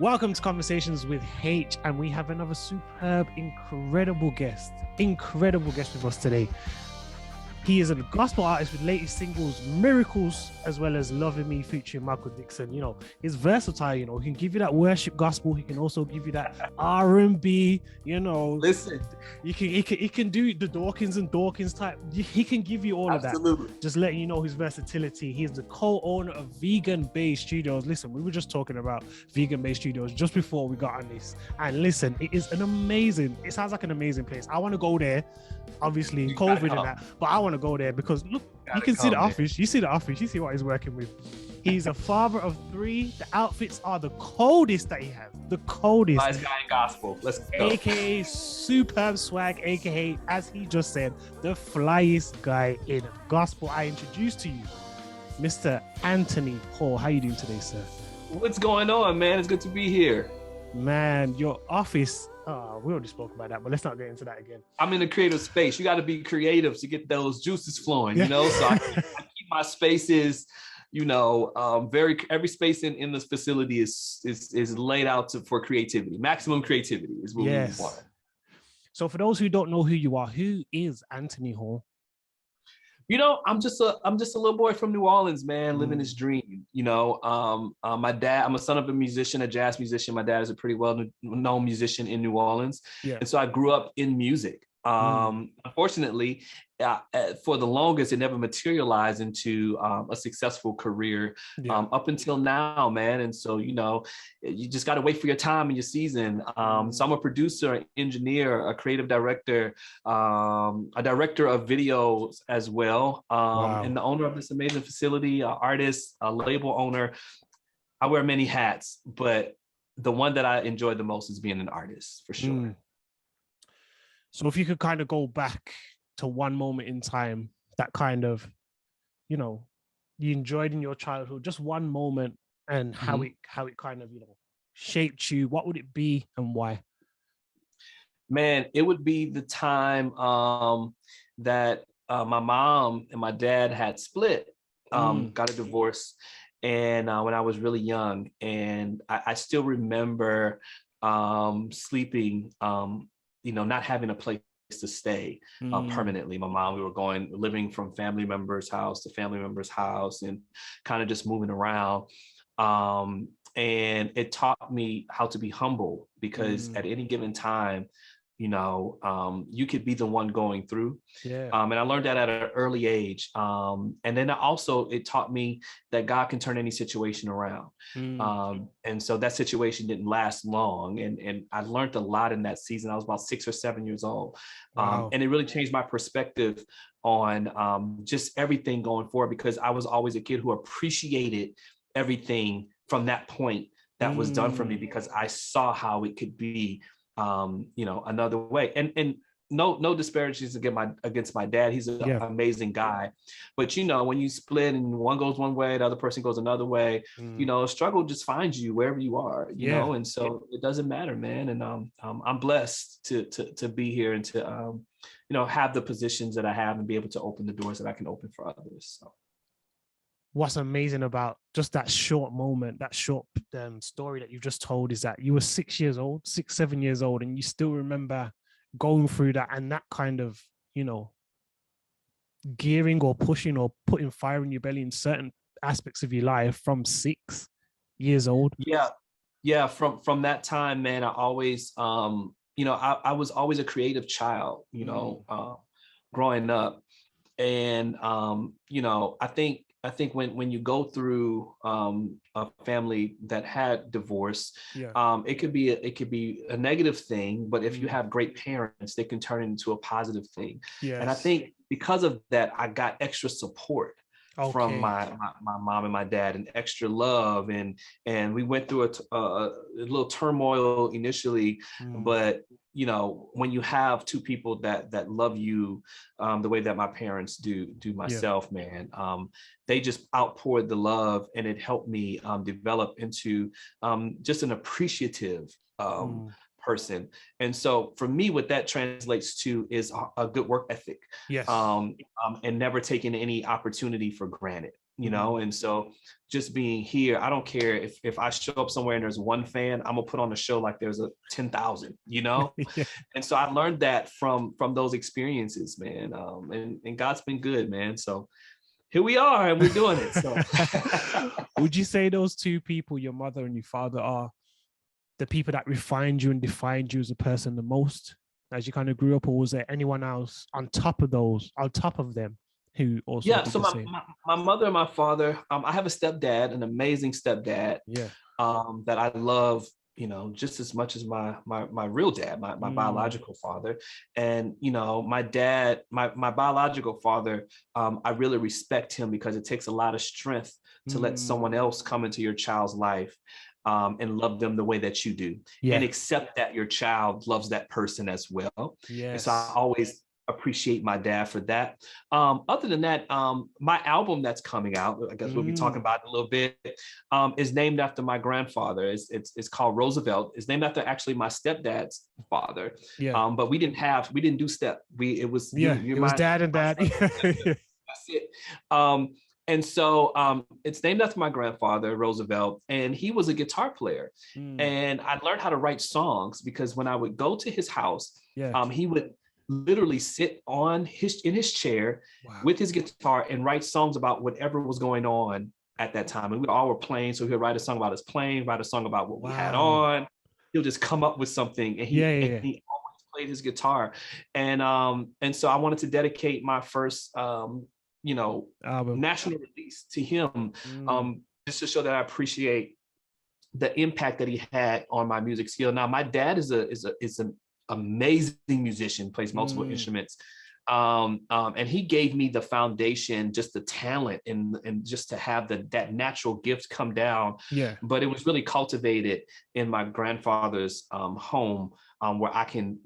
Welcome to Conversations with Haych, and we have another superb, incredible guest with us today. He is a gospel artist with latest singles Miracles, as well as Loving Me featuring Michael Dixon. You know, he's versatile, he can give you that worship gospel. He can also give you that R&B, Listen, he can do the Dawkins and Dawkins type. He can give you all absolutely. of that. Just letting you know his versatility. He's the co-owner of Vegan Bae Studios. Listen, we were just talking about Vegan Bae Studios just before we got on this. And listen, it sounds like an amazing place. I want to go there. Obviously, COVID and that, but I want to go there because look, you can see the office. You see the office. You see what he's working with. He's a father of 3. The outfits are the coldest that he has. The coldest. Nice guy in gospel. Let's go. AKA superb swag. AKA, as he just said, the flyest guy in gospel. I introduce to you, Mr. Anthony Hall. How you doing today, sir? What's going on, man? It's good to be here. Man, your office. We already spoke about that, but let's not get into that again. I'm in a creative space. You got to be creative to get those juices flowing, So I keep my spaces, every space in this facility is laid out for creativity. Maximum creativity is what we want. So for those who don't know who you are, who is Anthony Hall? I'm just a little boy from New Orleans, man, living his dream. My dad, I'm a son of a musician, a jazz musician. My dad is a pretty well-known musician in New Orleans. Yeah. And so I grew up in music. Unfortunately, for the longest, it never materialized into a successful career up until now, man. And so, you just got to wait for your time and your season. So I'm a producer, an engineer, a creative director, a director of videos as well, and the owner of this amazing facility, an artist, a label owner. I wear many hats, but the one that I enjoy the most is being an artist, for sure. So if you could kind of go back to one moment in time that kind of, you enjoyed in your childhood, just one moment, and how it kind of, shaped you, what would it be and why? Man, it would be the time that my mom and my dad had split, got a divorce. And when I was really young, and I still remember sleeping, not having a place to stay permanently. My mom, we were living from family member's house to family member's house and kind of just moving around. And it taught me how to be humble, because at any given time, you could be the one going through. And I learned that at an early age. And then it taught me that God can turn any situation around. And so that situation didn't last long. And I learned a lot in that season. I was about 6 or 7 years old. Wow. And it really changed my perspective on just everything going forward, because I was always a kid who appreciated everything from that point that was done for me, because I saw how it could be another way. And no disparages against my dad. He's an amazing guy. But when you split and one goes one way, the other person goes another way, struggle just finds you wherever you are, know, and so it doesn't matter, man. And I'm blessed to be here and to have the positions that I have and be able to open the doors that I can open for others. So what's amazing about just that short moment, that short story that you've just told, is that you were 6, 7 years old, and you still remember going through that, and that kind of, gearing or pushing or putting fire in your belly in certain aspects of your life from 6 years old. Yeah. From that time, man, I always, I was always a creative child, growing up. And, I think when you go through a family that had divorce, it could be a negative thing, but if you have great parents, they can turn it into a positive thing. Yes. And I think because of that, I got extra support from my mom and my dad, and extra love, and we went through a little turmoil initially, but when you have 2 people that love you the way that my parents do myself, man, they just outpoured the love, and it helped me develop into just an appreciative person. And so for me, what that translates to is a good work ethic, and never taking any opportunity for granted. you know? And so just being here, I don't care if I show up somewhere and there's one fan, I'm gonna put on a show like there's a 10,000, you know? Yeah. And so I learned that from those experiences, man. And God's been good, man. So here we are and we're doing it. So would you say those two people, your mother and your father, are the people that refined you and defined you as a person the most as you kind of grew up, or was there anyone else on top of them who also yeah, did so the same? my mother and my father, I have a stepdad, an amazing stepdad, Yeah. that I love, you know, just as much as my real dad, my biological father. And, you know, my dad, my biological father, I really respect him because it takes a lot of strength to let someone else come into your child's life, and love them the way that you do, and accept that your child loves that person as well. Yes. And so I always appreciate my dad for that. Other than that, my album that's coming out, I guess we'll be talking about it a little bit, is named after my grandfather. It's called Roosevelt. It's named after actually my stepdad's father. Yeah. But we didn't do step. It was it was dad and dad. That's it. And so it's named after my grandfather, Roosevelt, and he was a guitar player. And I learned how to write songs because when I would go to his house, he would literally sit in his chair with his guitar and write songs about whatever was going on at that time. And we all were playing, so he'll write a song about his playing, write a song about what we had on. He'll just come up with something, and he always played his guitar. And so I wanted to dedicate my first national release to him, just to show that I appreciate the impact that he had on my music skill. Now, my dad is an amazing musician, plays multiple instruments. And he gave me the foundation, just the talent and just to have that natural gift come down. Yeah. But it was really cultivated in my grandfather's home, where I can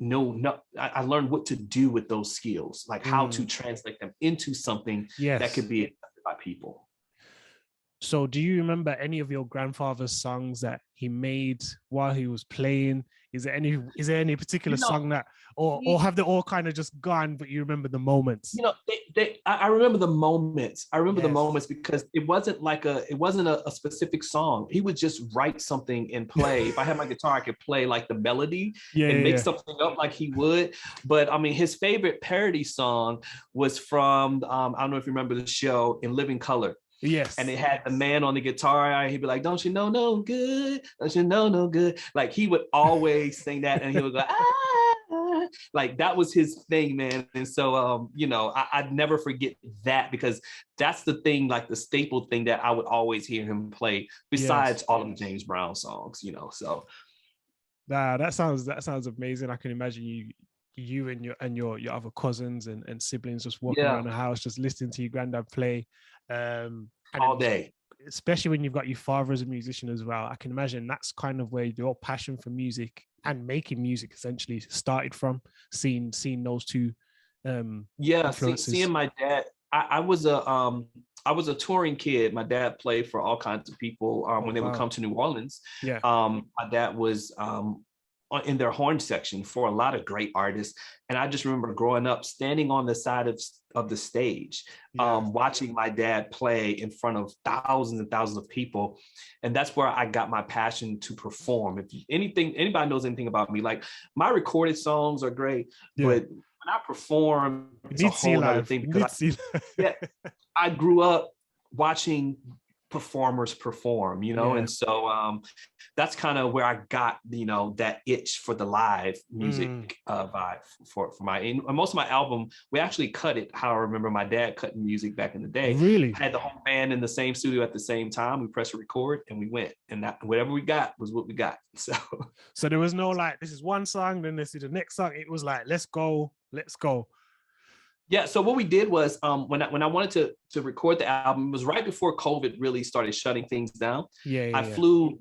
I learned what to do with those skills, like how to translate them into something that could be accepted by people. So do you remember any of your grandfather's songs that he made while he was playing? Is there any particular song that, or have they all kind of just gone, but you remember the moments? You know, I remember the moments. I remember the moments because it wasn't a specific song. He would just write something and play. If I had my guitar, I could play like the melody and make something up like he would. But I mean, his favorite parody song was from, I don't know if you remember the show In Living Color. Yes. And it had the man on the guitar. He'd be like, "Don't you know no good? Don't you know no good?" Like he would always sing that, and he would go, "Ah." Like that was his thing, man. And so, I'd never forget that because that's the thing, like the staple thing that I would always hear him play. Besides all of the James Brown songs, So. That sounds amazing. I can imagine you and your other cousins and siblings just walking around the house, just listening to your granddad play. And all day, especially when you've got your father as a musician as well. I can imagine that's kind of where your passion for music and making music essentially started from, seeing those two influences. Seeing my dad. I was a touring kid. My dad played for all kinds of people when they would come to New Orleans. My dad was in their horn section for a lot of great artists. And I just remember growing up, standing on the side of the stage, watching my dad play in front of thousands and thousands of people. And that's where I got my passion to perform. If anybody knows anything about me, like my recorded songs are great, but when I perform, it's a whole other thing. I grew up watching performers perform, and so that's kind of where I got that itch for the live music vibe for my, and most of my album, we actually cut it how I remember my dad cutting music back in the day. Really? I had the whole band in the same studio at the same time. We pressed record and we went, and that whatever we got was what we got. So there was no like, this is one song, then this is the next song. It was like, let's go. Yeah, so what we did was when I wanted to record the album, it was right before COVID really started shutting things down. I flew,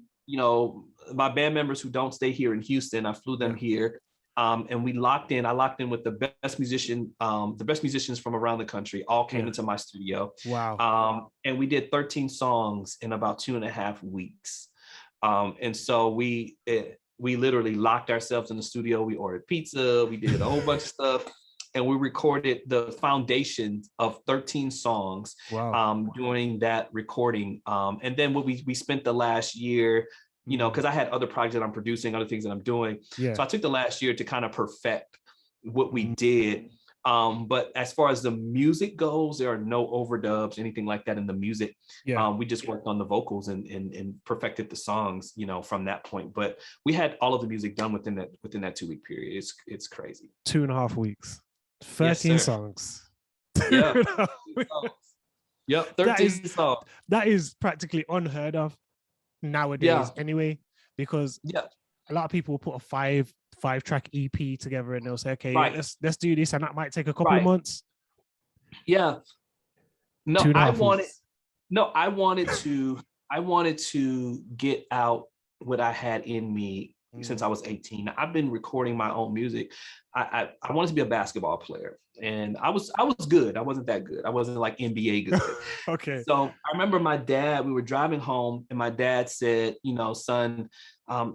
my band members who don't stay here in Houston, I flew them here, and we locked in. I locked in with the best musicians from around the country, all came into my studio. Wow. And we did 13 songs in about 2.5 weeks. And so we literally locked ourselves in the studio. We ordered pizza, we did a whole bunch of stuff. and we recorded the foundation of 13 songs. Wow. During that recording. And then what we spent the last year, you know, because I had other projects that I'm producing, other things that I'm doing. Yeah. So I took the last year to kind of perfect what we did. But as far as the music goes, there are no overdubs, anything like that in the music. Yeah. We just worked on the vocals and perfected the songs, you know, from that point. But we had all of the music done within that 2-week period. It's crazy. 2.5 weeks, 13 Yes, songs. Yeah. 2.5 weeks. Yep, 13 songs. That is practically unheard of nowadays, anyway, because a lot of people will put a five-track EP together and they'll say, okay, let's do this, and that might take a couple of months. Yeah. No, 2.5 weeks. I wanted to get out what I had in me since I was 18. I've been recording my own music. I wanted to be a basketball player, and I was good. I wasn't that good. I wasn't like NBA good. Okay. So I remember my dad, we were driving home and my dad said, you know, son,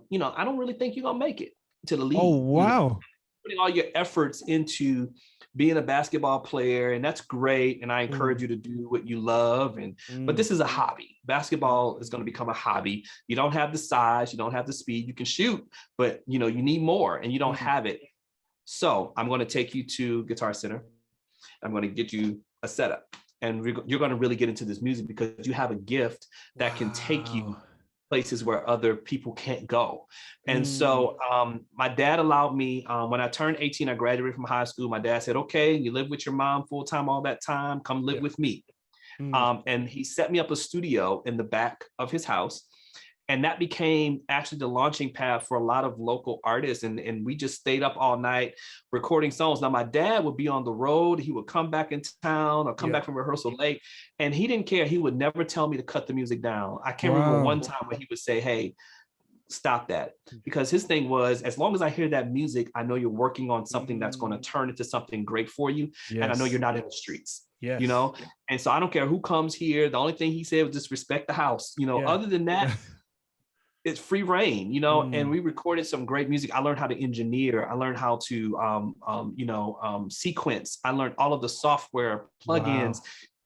you know, I don't really think you're gonna make it to the league. Oh, wow. You know, putting all your efforts into being a basketball player, and that's great. And I encourage you to do what you love. But this is a hobby. Basketball is going to become a hobby. You don't have the size, you don't have the speed, you can shoot, but you know, you need more and you don't have it. So I'm going to take you to Guitar Center. I'm going to get you a setup, and you're going to really get into this music because you have a gift that can take you places where other people can't go. And so my dad allowed me, when I turned 18, I graduated from high school. My dad said, okay, you live with your mom full time all that time, come live with me. And he set me up a studio in the back of his house. And that became actually the launching pad for a lot of local artists. And we just stayed up all night recording songs. Now, my dad would be on the road. He would come back in town or come back from rehearsal late. And he didn't care. He would never tell me to cut the music down. I can't remember one time where he would say, hey, stop that. Because his thing was, as long as I hear that music, I know you're working on something that's going to turn into something great for you. And I know you're not in the streets. You know? And so I don't care who comes here. The only thing he said was just respect the house. You know, other than that, it's free reign, you know, and we recorded some great music. I learned how to engineer. I learned how to, sequence. I learned all of the software plugins,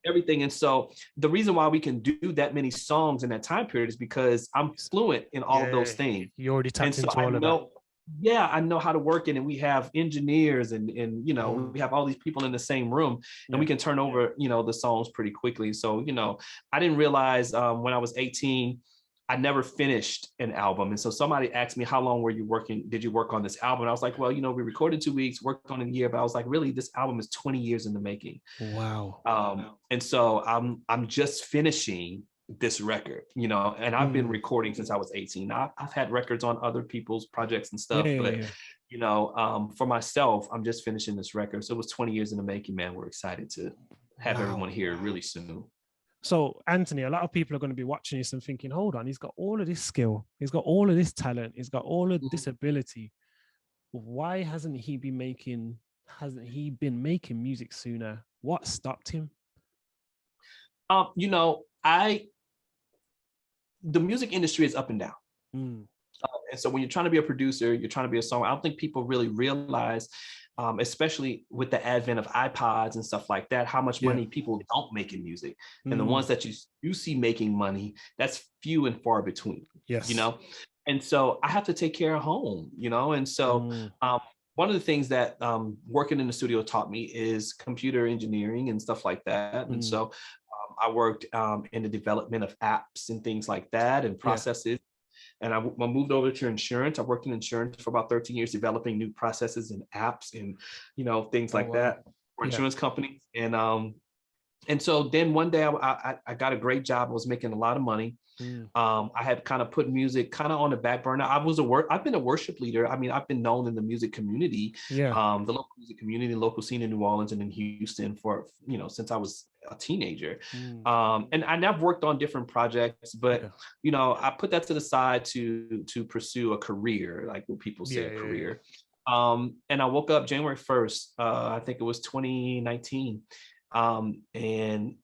everything. And so the reason why we can do that many songs in that time period is because I'm fluent in all of those things. You already tapped into all of that. Yeah, I know how to work it, and we have engineers and you know, we have all these people in the same room, and we can turn over, you know, the songs pretty quickly. So, you know, I didn't realize when I was 18, I never finished an album. And so somebody asked me, how long were you working? Did you work on this album? And I was like, well, you know, we recorded 2 weeks, worked on a year, but I was like, really, this album is 20 years in the making. Wow. And so I'm just finishing this record, you know, and I've been recording since I was 18. I've had records on other people's projects and stuff, but you know, for myself, I'm just finishing this record. So it was 20 years in the making, man. We're excited to have everyone here really soon. So, Anthony, a lot of people are going to be watching this and thinking, hold on, he's got all of this skill. He's got all of this talent. He's got all of this ability. Why hasn't he been making music sooner? What stopped him? You know, the music industry is up and down. And so when you're trying to be a producer, you're trying to be a songwriter, I don't think people really realize, especially with the advent of iPods and stuff like that, how much money people don't make in music. And the ones that you see making money, that's few and far between, you know? And so I have to take care of home, you know? And so one of the things that working in the studio taught me is computer engineering and stuff like that. And so I worked in the development of apps and things like that and processes. And I moved over to insurance. I worked in insurance for about 13 years, developing new processes and apps and, you know, things like that for insurance companies. And so then one day I got a great job. I was making a lot of money. I had kind of put music kind of on the back burner. I've been a worship leader. I mean, I've been known in the music community, the local music community, local scene in New Orleans and in Houston for, you know, since I was a teenager. And I've worked on different projects, but, you know, I put that to the side to pursue a career, like what people say a career. And I woke up January 1st, I think it was 2019. And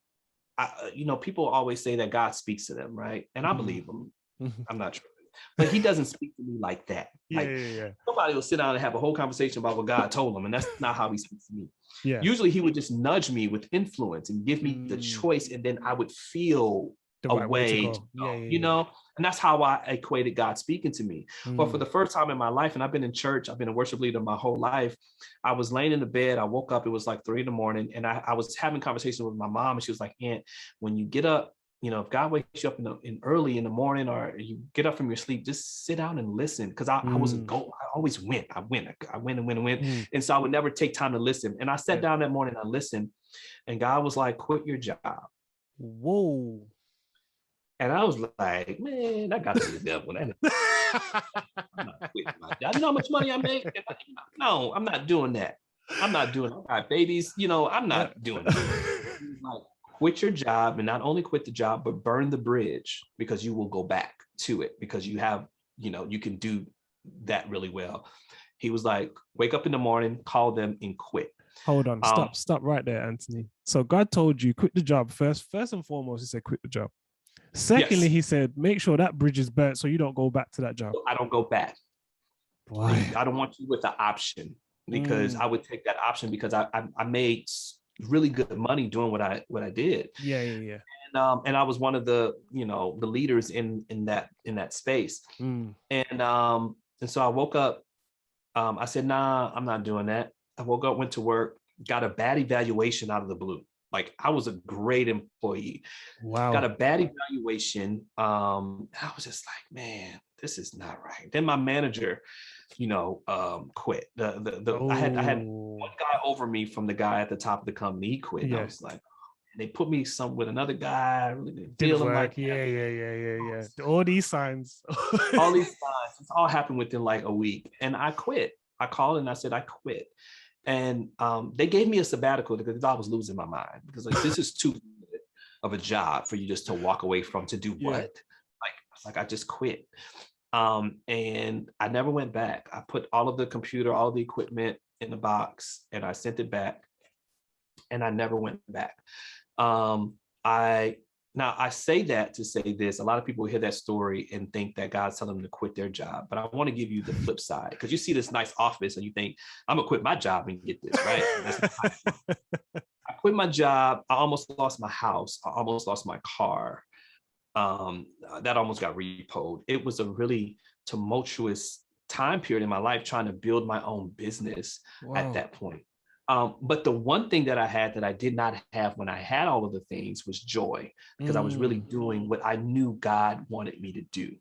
you know, people always say that God speaks to them, right? And I believe them. I'm not sure but he doesn't speak to me like that. Yeah, Like yeah. somebody will sit down and have a whole conversation about what God told him, and that's not how he speaks to me. Yeah. Usually he would just nudge me with influence and give me the choice, and then I would feel The a right way to go. Yeah, you know, and that's how I equated God speaking to me. But for the first time in my life, and I've been in church, I've been a worship leader my whole life. I was laying in the bed. I woke up. It was like 3 a.m, and I was having a conversation with my mom, and she was like, "Aunt, when you get up, you know, if God wakes you up in early in the morning, or you get up from your sleep, just sit down and listen." Because I was a go. I always went. I went and went. And so I would never take time to listen. And I sat down that morning. I listened, and God was like, "Quit your job." Whoa. And I was like, "Man, I got to be the devil." I'm not quitting my job. You know how much money I make? No, I'm not doing that. I'm not doing it. I got babies. You know, I'm not doing that. Like, quit your job, and not only quit the job, but burn the bridge, because you will go back to it, because you have, you know, you can do that really well. He was like, wake up in the morning, call them, and quit. Hold on, stop right there, Anthony. So God told you quit the job first and foremost. He said quit the job. Secondly, He said make sure that bridge is burnt so you don't go back to that job. I don't go back. Why? I don't want you with the option, because I would take that option, because I made really good money doing what I did. Yeah. And I was one of the, you know, the leaders in that space. And so I woke up. I said, nah, I'm not doing that. I woke up, went to work, got a bad evaluation out of the blue. Like, I was a great employee. Wow. Got a bad evaluation. I was just like, man, this is not right. Then my manager, you know, quit. I had one guy over me from the guy at the top of the company. He quit. And I was like, they put me with another guy. I really didn't feel him like that. Yeah. All these signs. All these signs. It's all happened within like a week. And I quit. I called and I said, I quit. And they gave me a sabbatical, because I was losing my mind, because like, this is too good of a job for you just to walk away from, to do what? Like I just quit. And I never went back. I put all of the computer, all the equipment in the box, and I sent it back, and I never went back. I say that to say this: a lot of people hear that story and think that God's telling them to quit their job. But I want to give you the flip side, because you see this nice office and you think, I'm gonna quit my job and get this, right? I quit my job. I almost lost my house. I almost lost my car. That almost got repoed. It was a really tumultuous time period in my life, trying to build my own business at that point. But the one thing that I had that I did not have when I had all of the things was joy, because I was really doing what I knew God wanted me to do.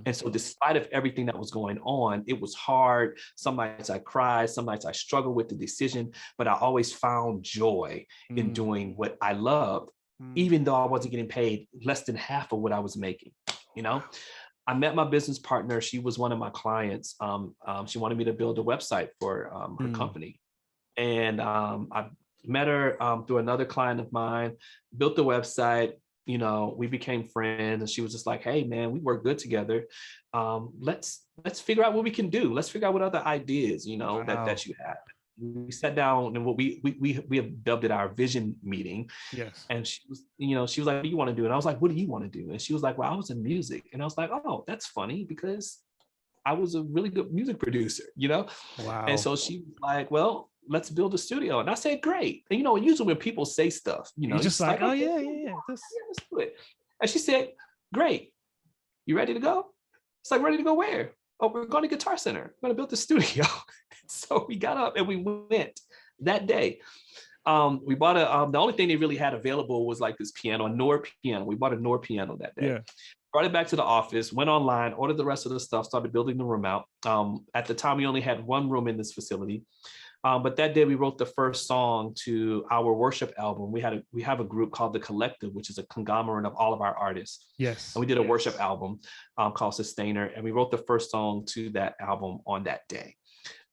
And so despite of everything that was going on, it was hard. Some nights I cried, some nights I struggled with the decision, but I always found joy in doing what I loved, even though I wasn't getting paid less than half of what I was making. You know, I met my business partner. She was one of my clients. She wanted me to build a website for her company. And I met her through another client of mine, built the website. You know, we became friends, and she was just like, "Hey, man, we work good together. Let's figure out what we can do. Let's figure out what other ideas, you know, that you have." We sat down, and what we have dubbed it our vision meeting. Yes. And she was like, "What do you want to do?" And I was like, "What do you want to do?" And she was like, "Well, I was in music." And I was like, "Oh, that's funny, because I was a really good music producer, you know?" Wow. And so she was like, "Well, let's build a studio." And I said, "Great." And, you know, usually when people say stuff, you know, you're just like, "Oh, okay, yeah. Let's do it." And she said, "Great. You ready to go?" It's like, "Ready to go where?" "Oh, we're going to Guitar Center. We're going to build the studio." So we got up and we went that day. We bought the only thing they really had available was like this piano, a Nord piano. We bought a Nord piano that day. Yeah. Brought it back to the office, went online, ordered the rest of the stuff, started building the room out. At the time, we only had one room in this facility. But that day we wrote the first song to our worship album. We have a group called The Collective, which is a conglomerate of all of our artists. Yes. And we did a worship album called Sustainer. And we wrote the first song to that album on that day.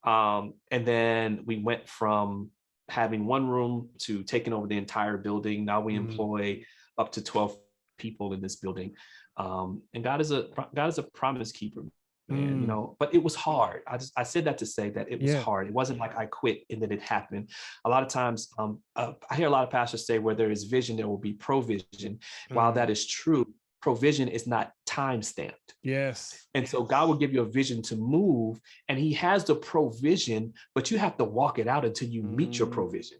And then we went from having one room to taking over the entire building. Now we employ up to 12 people in this building. And God is a promise keeper. Man, you know, but it was hard. I said that to say that it was hard. It wasn't like I quit and then it happened. A lot of times, I hear a lot of pastors say, where there is vision, there will be provision. While that is true, provision is not time stamped. Yes. And so God will give you a vision to move, and he has the provision, but you have to walk it out until you meet your provision.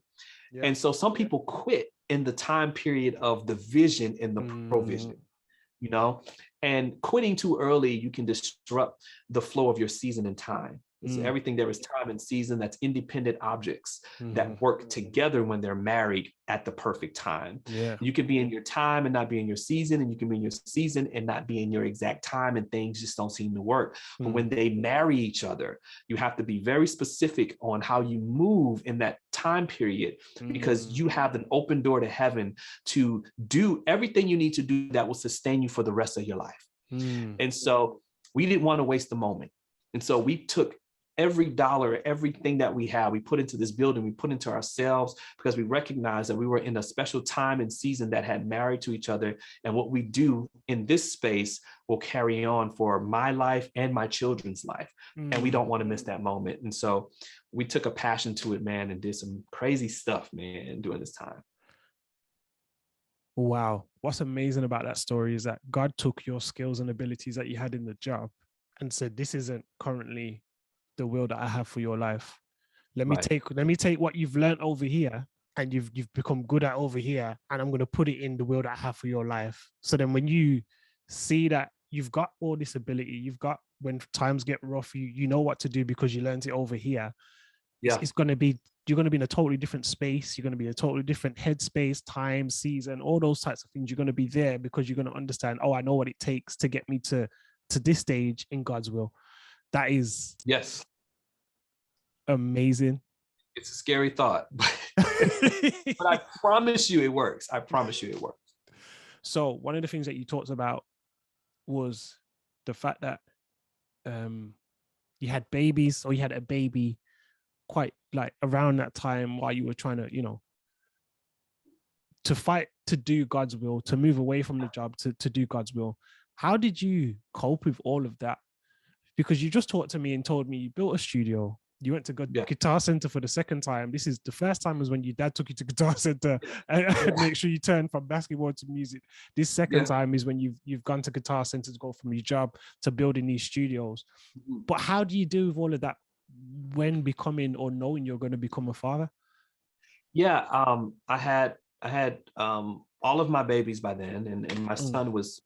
Yeah. And so some people quit in the time period of the vision and the provision, you know, and quitting too early, you can disrupt the flow of your season and time. It's everything. There is time and season. That's independent objects that work together when they're married at the perfect time. Yeah. You can be in your time and not be in your season, and you can be in your season and not be in your exact time, and things just don't seem to work. But when they marry each other, you have to be very specific on how you move in that time period, because you have an open door to heaven to do everything you need to do that will sustain you for the rest of your life. And so we didn't want to waste the moment. And so we took every dollar, everything that we had, we put into this building, we put into ourselves, because we recognized that we were in a special time and season that had married to each other. And what we do in this space will carry on for my life and my children's life. And we don't want to miss that moment. And so we took a passion to it, man, and did some crazy stuff, man, during this time. Wow. What's amazing about that story is that God took your skills and abilities that you had in the job and said, this isn't currently the will that I have for your life. Let me take what you've learned over here and you've become good at over here, and I'm going to put it in the will that I have for your life. So then when you see that you've got all this ability, you've got, when times get rough, you know what to do because you learned it over here. Yeah. It's going to be, you're going to be in a totally different space. You're going to be in a totally different headspace, time, season, all those types of things. You're going to be there because you're going to understand, oh, I know what it takes to get me to this stage in God's will. That is amazing. It's a scary thought, but I promise you it works. I promise you it works. So one of the things that you talked about was the fact that you had babies, or you had a baby quite like around that time while you were trying to, you know, to fight to do God's will, to move away from the job to do God's will. How did you cope with all of that? Because you just talked to me and told me you built a studio. You went to Guitar Center for the second time. This is the first time was when your dad took you to Guitar Center and make sure you turn from basketball to music. This second time is when you've gone to Guitar Center to go from your job to building these studios. But how do you do with all of that when becoming or knowing you're going to become a father? Yeah, I had all of my babies by then, and my son was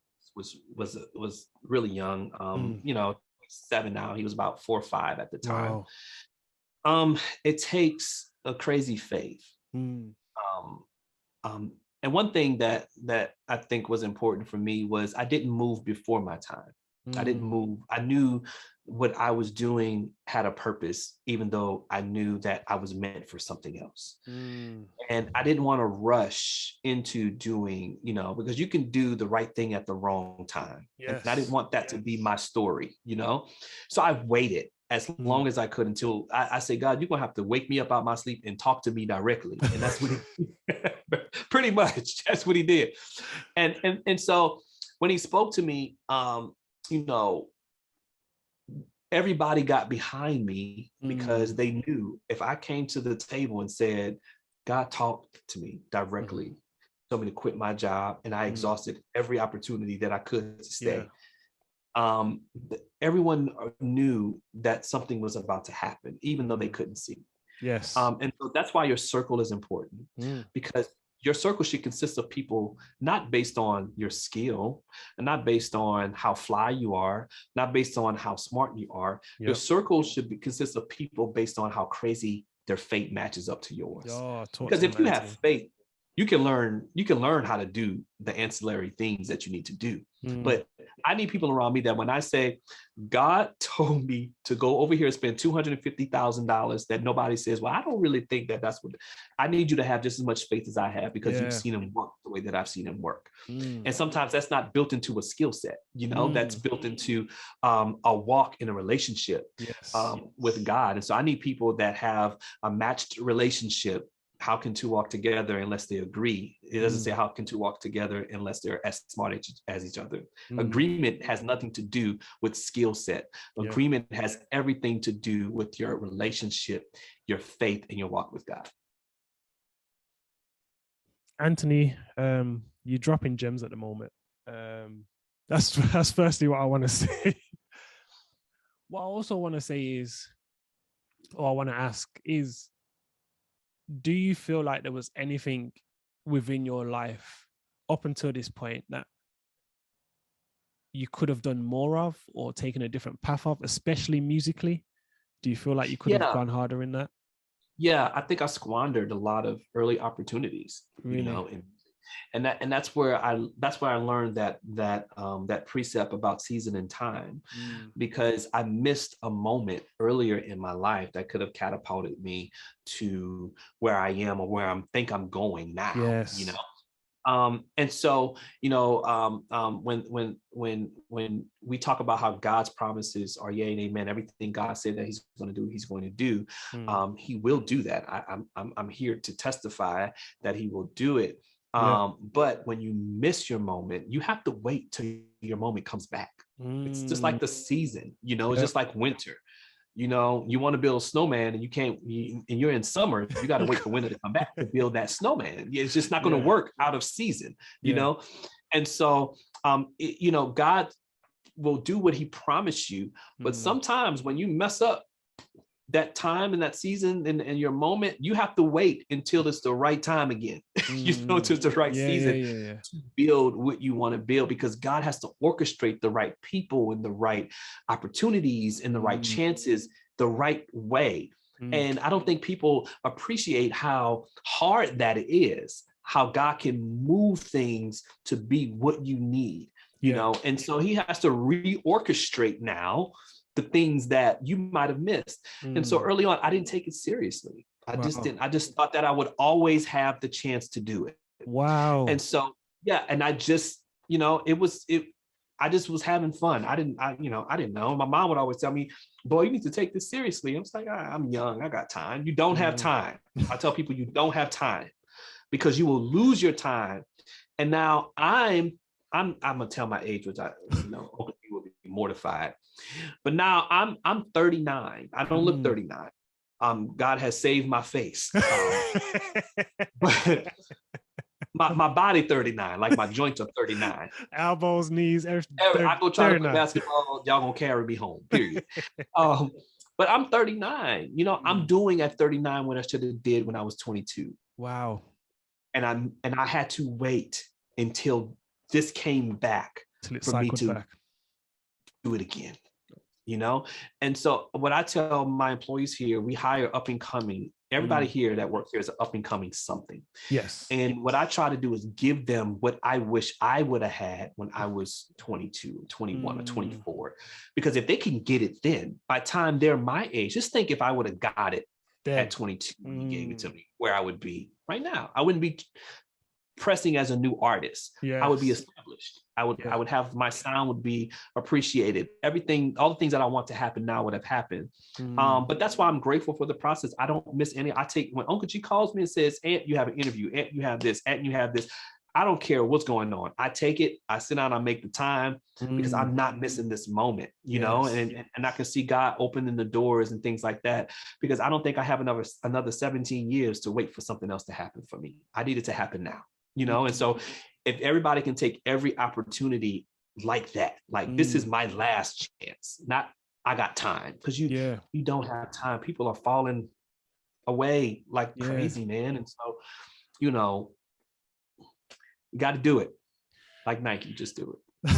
really young. You know, 7 now. He was about 4 or 5 at the time. Wow. It takes a crazy faith. And one thing that I think was important for me was I didn't move before my time. I didn't move. I knew what I was doing had a purpose, even though I knew that I was meant for something else. And I didn't want to rush into doing, you know, because you can do the right thing at the wrong time. Yes. And I didn't want that to be my story, you know? So I waited as long as I could until I say, God, you're going to have to wake me up out my sleep and talk to me directly. And that's what he pretty much, that's what he did. And so when he spoke to me, you know, everybody got behind me because they knew if I came to the table and said, God talked to me directly, told me to quit my job, and I exhausted every opportunity that I could to stay. Everyone knew that something was about to happen, even though they couldn't see. Yes. And so that's why your circle is important, because your circle should consist of people not based on your skill and not based on how fly you are, not based on how smart you are. Yep. Your circle should consist of people based on how crazy their fate matches up to yours. Because if you have faith, you can learn how to do the ancillary things that you need to do. But I need people around me that when I say, God told me to go over here and spend $250,000, that nobody says, well, I don't really think that's what, I need you to have just as much faith as I have, because you've seen him work the way that I've seen him work. And sometimes that's not built into a skill set, you know, that's built into a walk in a relationship with God. And so I need people that have a matched relationship. How can two walk together unless they agree? It doesn't say how can two walk together unless they're as smart as each other. Agreement has nothing to do with skill set. Agreement has everything to do with your relationship, your faith, and your walk with God. Anthony, you're dropping gems at the moment. That's firstly what I want to say. What I also want to say is, or I want to ask is, do you feel like there was anything within your life up until this point that you could have done more of or taken a different path of, especially musically? Do you feel like you could have Yeah. gone harder in that? Yeah, I think I squandered a lot of early opportunities, you Really? know, and that's where I learned that precept about season and time, Mm. because I missed a moment earlier in my life that could have catapulted me to where I am or where think I'm going now, you know. Yes. And so, you know, when we talk about how God's promises are yea and amen, everything God said that He's going to do, He's going to do. Mm. He will do that. I'm here to testify that He will do it. Yeah. But when you miss your moment, you have to wait till your moment comes back. It's just Mm. like the season, you know. It's Yeah. just like winter. You know, you want to build a snowman and and you're in summer, you got to wait for winter to come back to build that snowman. It's just not going to Yeah. work out of season, you Yeah. know? And so, you know, God will do what He promised you. But Mm. sometimes when you mess up that time and that season and your moment, you have to wait until it's the right time again, you know, Mm. to the right Yeah. Yeah. season Yeah. Yeah. to build what you want to build, because God has to orchestrate the right people and the right opportunities and the right Mm. chances the right way. Mm. And I don't think people appreciate how hard that it is, how God can move things to be what you need, you Yeah. know. And so He has to reorchestrate now the things that you might have missed. And so Mm. early on, I didn't take it seriously. I just Wow. didn't. I just thought that I would always have the chance to do it. And Wow. so, yeah, and I just, you know, I just was having fun. I didn't know. My mom would always tell me, boy, you need to take this seriously. I was like, I'm young, I got time. You don't have Mm. time. I tell people you don't have time because you will lose your time. And now I'm gonna tell my age, which I, you know, you will be mortified. But now I'm 39. I don't look Mm. 39. God has saved my face. But my body 39, like my joints are 39. Elbows, knees, everything. I go try to play 39. basketball, y'all gonna carry me home, period. Um, but I'm 39. You know, I'm Mm. doing at 39 what I should have did when I was 22. Wow. And I had to wait until this came back Till it for me cycled to back. do it again. You know, and so what I tell my employees here, we hire up and coming. Everybody Mm. here that works here is up and coming something. Yes. And what I try to do is give them what I wish I would have had when I was 22, 21, or Mm. 24. Because if they can get it then, by the time they're my age, just think if I would have got it at Then. 22 when He gave it to Mm. me, where I would be right now. I wouldn't be pressing as a new artist. I would be Yes. established. I Yeah. would have, my sound would be appreciated. Everything, all the things that I want to happen now would have happened. Mm. But that's why I'm grateful for the process. I don't miss any. I take, when Uncle G calls me and says, Aunt, you have an interview. Aunt, you have this. Aunt, you have this. I don't care what's going on. I take it. I sit down. I make the time because Mm. I'm not missing this moment, you know. Yes. And I can see God opening the doors and things like that, because I don't think I have another 17 years to wait for something else to happen for me. I need it to happen now, you know. And so if everybody can take every opportunity like that, like this is Mm. my last chance, not I got time, because you Yeah. you don't have time. People are falling away like Yeah. crazy, man. And so, you know, you got to do it like Nike, just do it.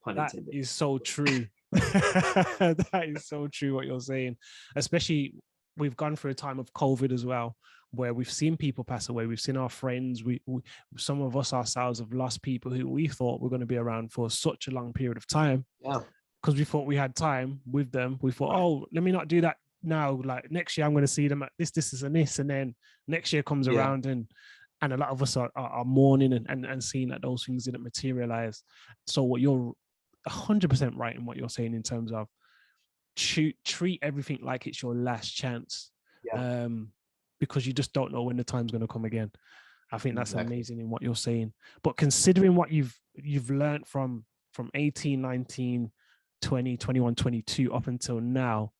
Pun That intended. is so true. That is so true what you're saying. Especially, we've gone through a time of COVID as well, where we've seen people pass away. We've seen our friends. We some of us ourselves have lost people who we thought were going to be around for such a long period of time, Yeah. because we thought we had time with them. We thought, oh, let me not do that now. Like next year, I'm going to see them at this, and this. And then next year comes Yeah. around, and a lot of us are mourning and seeing that those things didn't materialize. So what you're 100% right in what you're saying in terms of treat everything like it's your last chance, Yeah. because you just don't know when the time's going to come again. I think that's Exactly. amazing in what you're saying. But considering what you've learned from 18, 19, 20, 21, 22 up until now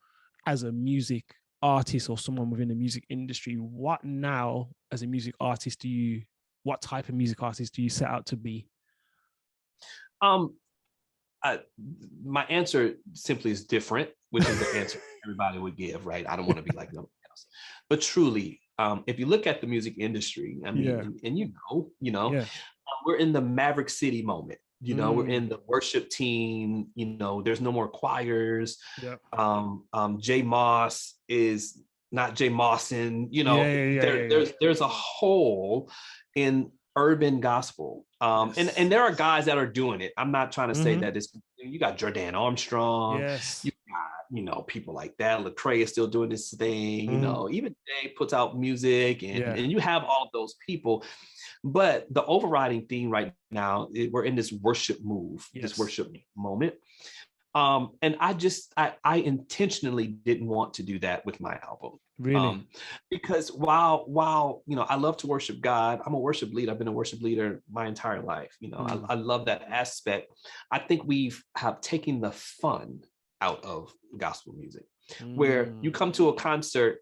as a music artist or someone within the music industry, what now as a music artist what type of music artist do you set out to be? Um, my answer simply is different, which is the answer everybody would give, right? I don't want to be like nobody else. But truly, if you look at the music industry, I mean, and we're in the Maverick City moment. We're in the worship team. There's no more choirs. Yeah. Jay Moss is not Jay Mossin. There's a hole in urban gospel. And there are guys that are doing it. I'm not trying to say that you got Jordan Armstrong. Yes. You got, people like that. Lecrae is still doing this thing. Even Jay puts out music, and you have all of those people. But the overriding theme right now, we're in this worship move, this worship moment. And I intentionally didn't want to do that with my album. Really? Because while I love to worship God, I'm a worship leader. I've been a worship leader my entire life. I love that aspect. I think we have taken the fun out of gospel music, where you come to a concert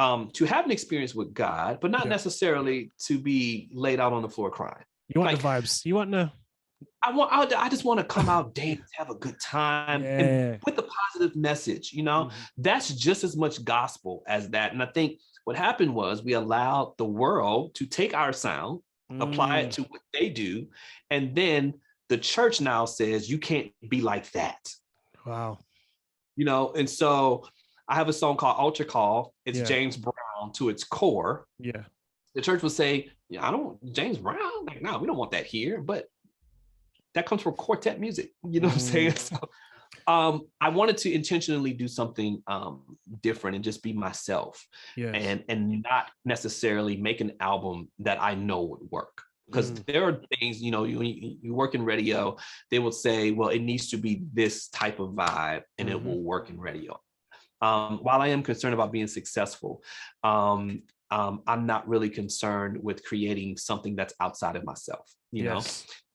to have an experience with God, but not necessarily to be laid out on the floor crying. You want the vibes. You want the... I just want to come out, dance, have a good time, and with a positive message. That's just as much gospel as that. And I think what happened was we allowed the world to take our sound, apply it to what they do, and then the church now says you can't be like that. Wow. And so I have a song called Altar Call. It's James Brown to its core. Yeah. The church would say, James Brown, like, no, we don't want that here. But that comes from quartet music. You know what I'm saying? So I wanted to intentionally do something different and just be myself, and not necessarily make an album that I know would work. Because there are things, you work in radio, they will say, well, it needs to be this type of vibe and it will work in radio. While I am concerned about being successful, I'm not really concerned with creating something that's outside of myself, you know?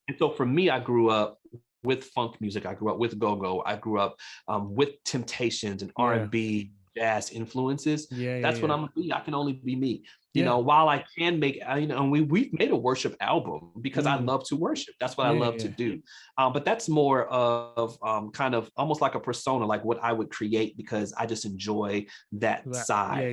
And so for me, I grew up with funk music. I grew up with go-go. I grew up with Temptations and R&B, jazz influences. That's what I'm gonna be. I can only be me. While I can make, we've made a worship album because I love to worship. That's what I love to do. But that's more of kind of almost like a persona, like what I would create because I just enjoy that side.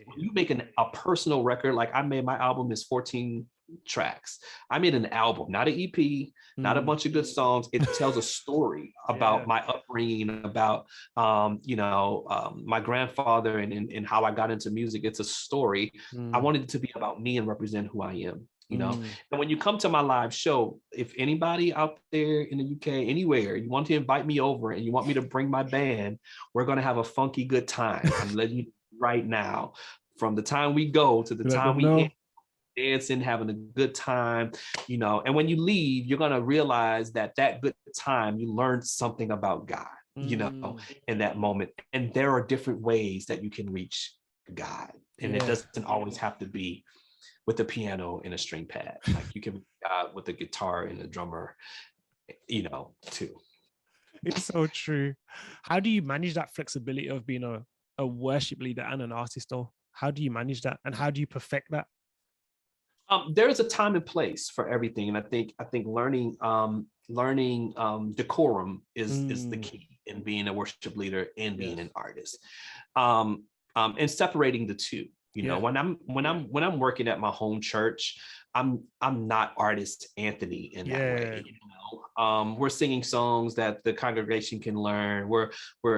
When you make a personal record, like I made, my album is 14 tracks. I made an album, not an EP, not a bunch of good songs. It tells a story about my upbringing, about my grandfather and how I got into music. It's a story. I wanted it to be about me and represent who I am. And when you come to my live show, if anybody out there in the UK, anywhere, you want to invite me over and you want me to bring my band, we're going to have a funky good time. I'm letting you right now, from the time we go to the time we end, dancing, having a good time, and when you leave, you're going to realize that good time, you learned something about God, in that moment. And there are different ways that you can reach God. And it doesn't always have to be with a piano and a string pad. Like you can with a guitar and a drummer, too. It's so true. How do you manage that flexibility of being a worship leader and an artist, though? How do you manage that, and how do you perfect that? There's a time and place for everything, and I think learning decorum is the key in being a worship leader and being an artist, and separating the two. When I'm working at my home church, I'm not artist Anthony in that way. We're singing songs that the congregation can learn. Where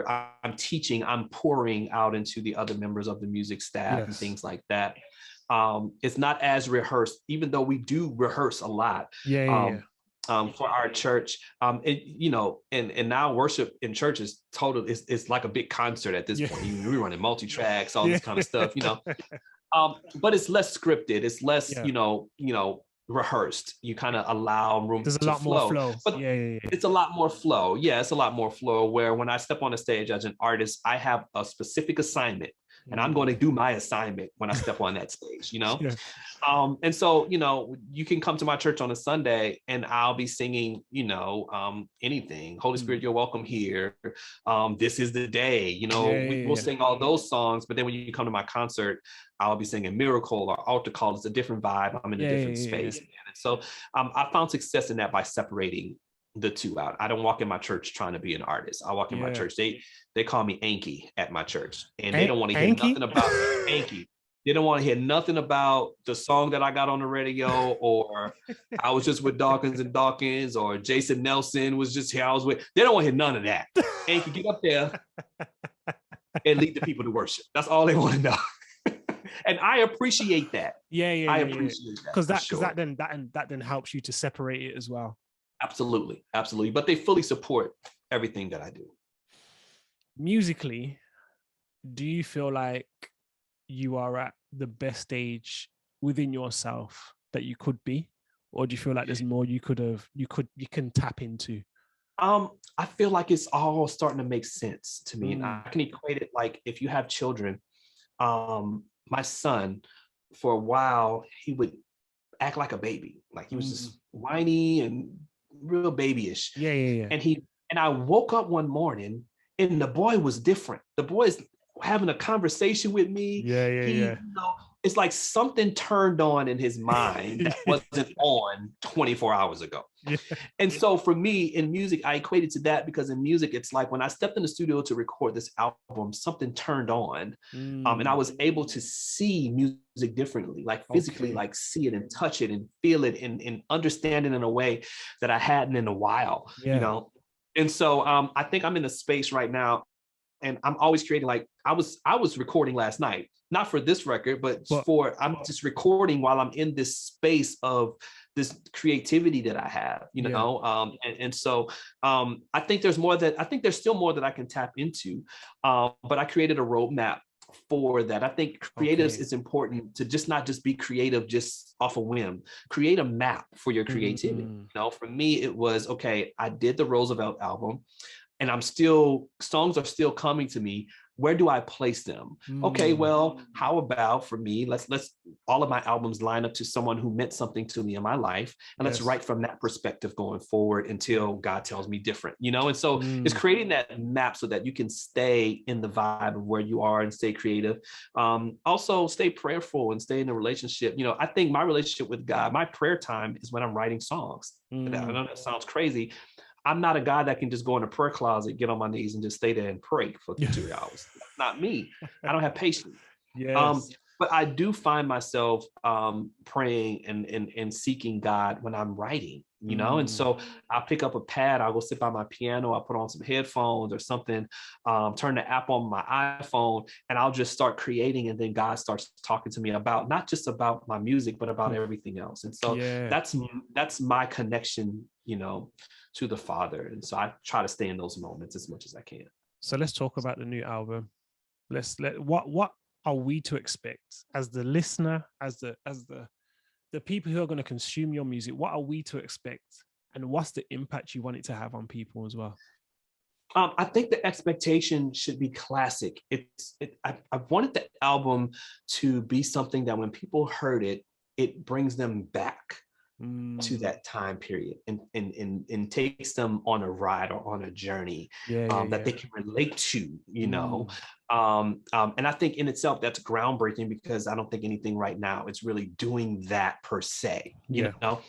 I'm teaching, I'm pouring out into the other members of the music staff and things like that. It's not as rehearsed, even though we do rehearse a lot for our church. And now worship in church is total. It's like a big concert at this point. We're running multi-tracks, all this kind of stuff. But it's less scripted. It's less, rehearsed. You kind of allow room There's to a lot flow. more flow. But it's a lot more flow. Yeah, it's a lot more flow. Where when I step on the stage as an artist, I have a specific assignment. And I'm going to do my assignment when I step on that stage, And so, you can come to my church on a Sunday and I'll be singing, anything. Holy Spirit, you're welcome here. This is the day, we'll sing all those songs. But then when you come to my concert, I'll be singing Miracle or Altar Call. It's a different vibe. I'm in a different space. And so I found success in that by separating the two out. I don't walk in my church trying to be an artist. I walk in my church. They call me Anki at my church, and they don't want to hear nothing about Anki. They don't want to hear nothing about the song that I got on the radio, or I was just with Dawkins and Dawkins, or Jason Nelson was just here. I was with. They don't want to hear none of that. Anki, get up there and lead the people to worship. That's all they want to know. And I appreciate that. I appreciate that because that then helps you to separate it as well. Absolutely. But they fully support everything that I do. Musically, do you feel like you are at the best stage within yourself that you could be, or do you feel like there's more you can tap into? I feel like it's all starting to make sense to me, and I can equate it like if you have children. My son, for a while, he would act like a baby, like he was just whiny and real babyish. And I woke up one morning and the boy was different. The boy's having a conversation with me. You know, it's like something turned on in his mind that wasn't on 24 hours ago. And so for me in music, I equated to that, because in music, it's like when I stepped in the studio to record this album, something turned on, and I was able to see music differently, like physically, like see it and touch it and feel it and understand it in a way that I hadn't in a while, you know? And so I think I'm in a space right now, and I'm always creating. Like I was recording last night, not for this record, but I'm just recording while I'm in this space of this creativity that I have, you know? And so I think there's still more that I can tap into, but I created a roadmap for that. I think creatives, it's important to not just be creative just off a whim. Create a map for your creativity. You know, for me, it was, okay, I did the Roosevelt album, and songs are still coming to me. Where do I place them? Okay, well, how about for me, let's all of my albums line up to someone who meant something to me in my life, and let's write from that perspective going forward until God tells me different, you know? And so it's creating that map so that you can stay in the vibe of where you are and stay creative. Also stay prayerful and stay in a relationship. You know, I think my relationship with God, my prayer time is when I'm writing songs. I know that sounds crazy. I'm not a guy that can just go in a prayer closet, get on my knees, and just stay there and pray for 2 hours. That's not me. I don't have patience. But I do find myself praying and seeking God when I'm writing, you know? And so I'll pick up a pad, I'll go sit by my piano, I'll put on some headphones or something, turn the app on my iPhone, and I'll just start creating. And then God starts talking to me about, not just about my music, but about everything else. And so that's my connection, you know, to the Father. And so I try to stay in those moments as much as I can. So let's talk about the new album. What are we to expect as the listener, as the people who are going to consume your music? What are we to expect, and what's the impact you want it to have on people as well? I think the expectation should be classic. I wanted the album to be something that when people heard it, it brings them back to that time period and takes them on a ride or on a journey that they can relate to, you know. And I think in itself that's groundbreaking, because I don't think anything right now is really doing that per se, you know.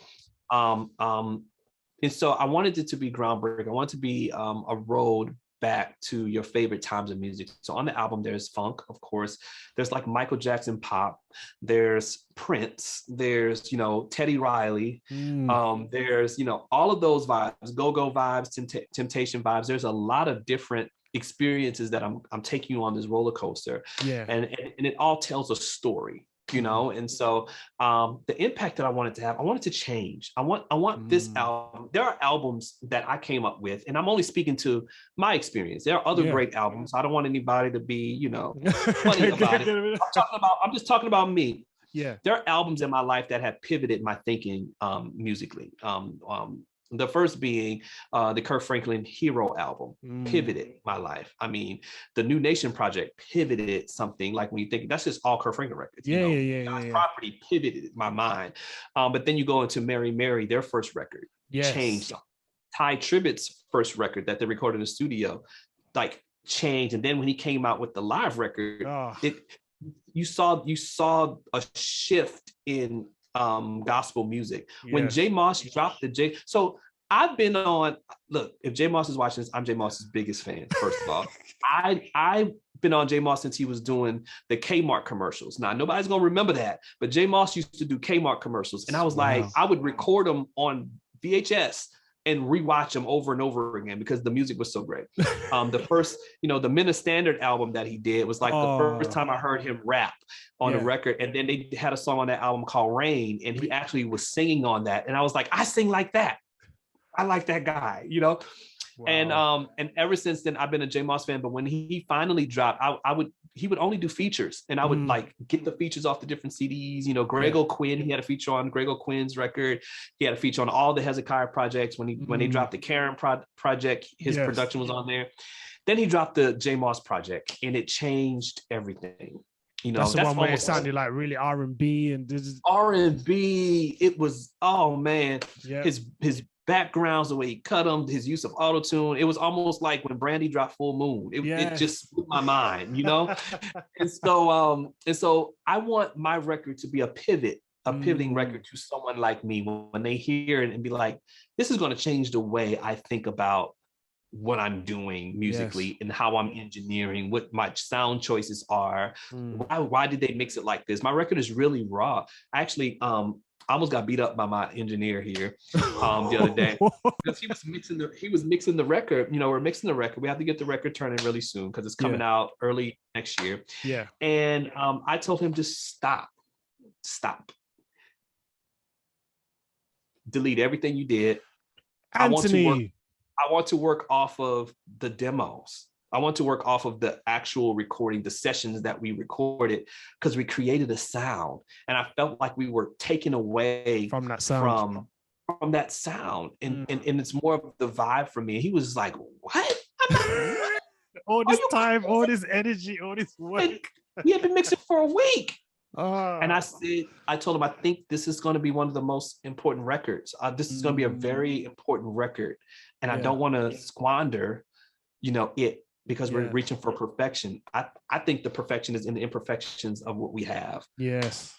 And so I wanted it to be groundbreaking. I want it to be a road back to your favorite times of music. So on the album, there's funk, of course. There's like Michael Jackson pop. There's Prince. There's, you know, Teddy Riley. There's, you know, all of those vibes, go-go vibes, temptation vibes. There's a lot of different experiences that I'm taking you on this roller coaster. And it all tells a story, you know. And so the impact that I wanted to have, I wanted to change. I want this album. There are albums that I came up with, and I'm only speaking to my experience. There are other great albums. I don't want anybody to be, you know, funny about it. I'm just talking about me. There are albums in my life that have pivoted my thinking musically. The first being the Kirk Franklin Hero album, pivoted my life. I mean, the New Nation Project pivoted something. Like when you think, that's just all Kirk Franklin records. God's Property pivoted my mind. But then you go into Mary Mary, their first record, changed. Ty Tribbett's first record that they recorded in the studio, like changed. And then when he came out with the live record, you saw a shift in gospel music. When J Moss dropped so I've been on, look, if J Moss is watching this, I'm J Moss's biggest fan, first of all. I've been on J Moss since he was doing the Kmart commercials. Now, nobody's going to remember that, but J Moss used to do Kmart commercials. And I was like, I would record them on VHS and rewatch them over and over again because the music was so great. The first, the Minna Standard album that he did was like the first time I heard him rap on a record. And then they had a song on that album called Rain, and he actually was singing on that. And I was like, I sing like that. I like that guy, Wow. And ever since then, I've been a J Moss fan. But when he finally dropped, he would only do features, and I would like get the features off the different CDs. Greg O'Quinn, he had a feature on Greg O'Quinn's record. He had a feature on all the Hezekiah projects. When they dropped the Karen project, his production was on there. Then he dropped the J Moss project, and it changed everything. That's the one where it sounded like really R&B and R&B. It was, oh man, his backgrounds, the way he cut them, his use of auto-tune. It was almost like when Brandy dropped Full Moon. It just blew my mind, and so I want my record to be a pivoting record to someone like me when they hear it and be like, this is going to change the way I think about what I'm doing musically and how I'm engineering, what my sound choices are. Why did they mix it like this? My record is really raw. Actually, I almost got beat up by my engineer here the other day because he was mixing the record. We're mixing the record. We have to get the record turning really soon because it's coming out early next year. Yeah. And I told him, just stop. Delete everything you did. Anthony. I want to work off of the demos. I want to work off of the actual recording, the sessions that we recorded, because we created a sound. And I felt like we were taken away from that sound. From that sound. And it's more of the vibe for me. And he was like, what? All this time, all this energy, all this work. We had been mixing for a week. And I told him, I think this is going to be one of the most important records. This is going to be a very important record. And I don't want to squander, it, because we're reaching for perfection. I think the perfection is in the imperfections of what we have. Yes.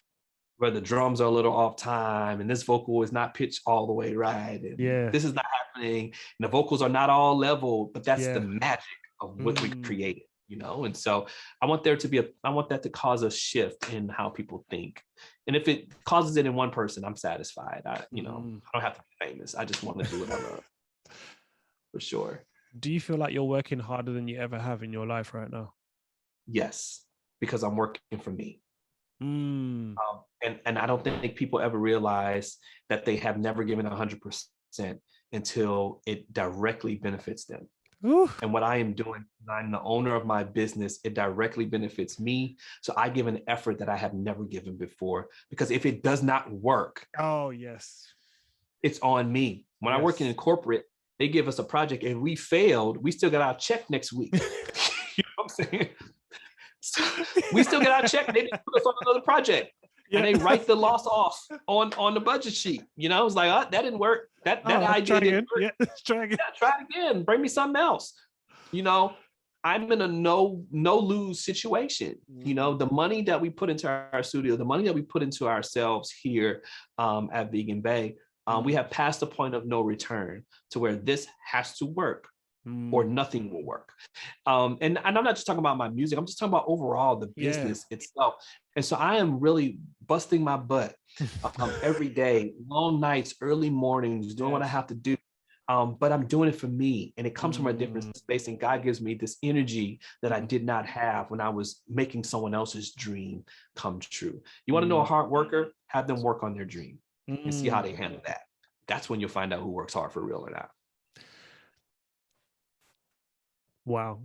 Where the drums are a little off time and this vocal is not pitched all the way right. And this is not happening. And the vocals are not all level, but that's the magic of what we created, And so I want there to be I want that to cause a shift in how people think. And if it causes it in one person, I'm satisfied. I don't have to be famous. I just want to do what I love. For sure. Do you feel like you're working harder than you ever have in your life right now? Yes, because I'm working for me. And I don't think people ever realize that they have never given 100% until it directly benefits them. Ooh. And what I am doing, I'm the owner of my business. It directly benefits me. So I give an effort that I have never given before, because if it does not work, it's on me. When I work in corporate, they give us a project and we failed, we still got our check next week. You know what I'm saying? So we still get our check. They didn't put us on another project. And they write the loss off on the budget sheet. It's like, that didn't work. That idea didn't work. Let's try again. Try it again. Bring me something else. I'm in a no lose situation. The money that we put into our studio, the money that we put into ourselves here at Vegan Bae, we have passed the point of no return to where this has to work or nothing will work. And I'm not just talking about my music. I'm just talking about overall the business itself. And so I am really busting my butt every day, long nights, early mornings, doing what I have to do. But I'm doing it for me, and it comes from a different space. And God gives me this energy that I did not have when I was making someone else's dream come true. You want to know a hard worker? Have them work on their dream and see how they handle that. That's when you'll find out who works hard for real or not. Wow.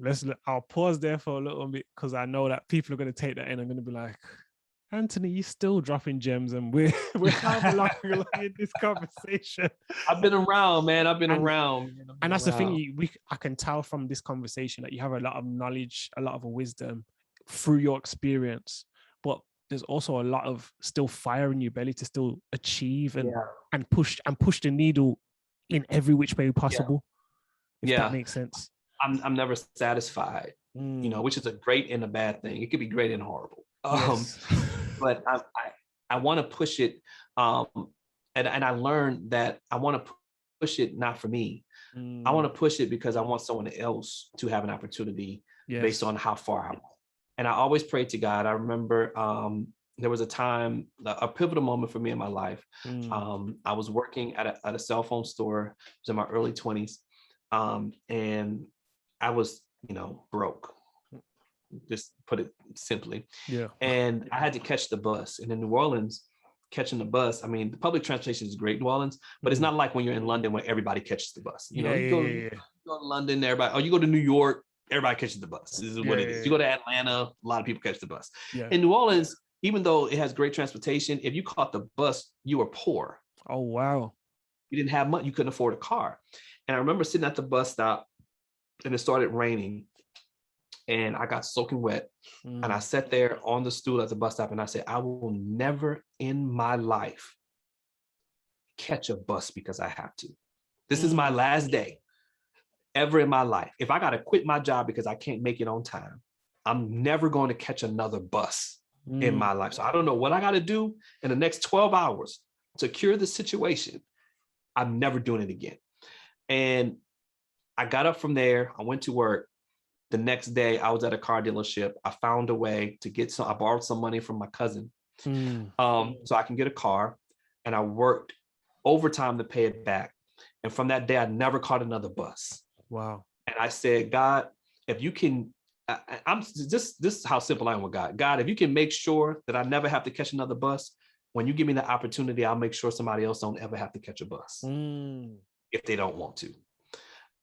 I'll pause there for a little bit, because I know that people are going to take that in and going to be like, Anthony, you're still dropping gems, and we're along in this conversation. I've been around, man. I've been around. And that's the thing. I can tell from this conversation that you have a lot of knowledge, a lot of wisdom through your experience, but there's also a lot of still fire in your belly to still achieve and push the needle in every which way possible. If that makes sense. I'm never satisfied, which is a great and a bad thing. It could be great and horrible. But I want to push it. And I learned that I want to push it not for me. I want to push it because I want someone else to have an opportunity based on how far I went. And I always prayed to God. I remember there was a time, a pivotal moment for me in my life. I was working at a cell phone store. I was in my early 20s. And I was, broke. Just put it simply. Yeah. And I had to catch the bus. And in New Orleans, catching the bus, I mean, the public transportation is great in New Orleans, but it's not like when you're in London where everybody catches the bus. You go to London, everybody, or you go to New York, everybody catches the bus. This is what it is. You go to Atlanta, a lot of people catch the bus. In New Orleans, even though it has great transportation, if you caught the bus, you were poor. Oh, wow. You didn't have money. You couldn't afford a car. And I remember sitting at the bus stop and it started raining and I got soaking wet. And I sat there on the stool at the bus stop and I said, I will never in my life catch a bus because I have to. This is my last day ever in my life. If I got to quit my job because I can't make it on time, I'm never going to catch another bus in my life. So I don't know what I got to do in the next 12 hours to cure the situation. I'm never doing it again. And I got up from there. I went to work. The next day, I was at a car dealership. I found a way to get I borrowed some money from my cousin so I can get a car. And I worked overtime to pay it back. And from that day, I never caught another bus. Wow. And I said, God, if you can, this is how simple I am with God. God, if you can make sure that I never have to catch another bus, when you give me the opportunity, I'll make sure somebody else don't ever have to catch a bus if they don't want to.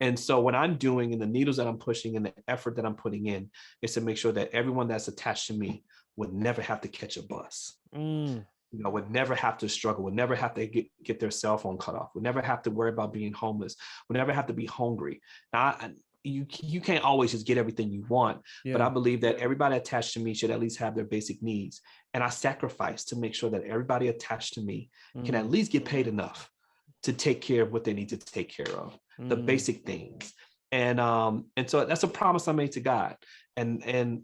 And so what I'm doing and the needles that I'm pushing and the effort that I'm putting in is to make sure that everyone that's attached to me would never have to catch a bus, would never have to struggle, would never have to get their cell phone cut off, would never have to worry about being homeless, would never have to be hungry. Now, you can't always just get everything you want, but I believe that everybody attached to me should at least have their basic needs. And I sacrifice to make sure that everybody attached to me can at least get paid enough to take care of what they need to take care of, the basic things. And so that's a promise I made to God. And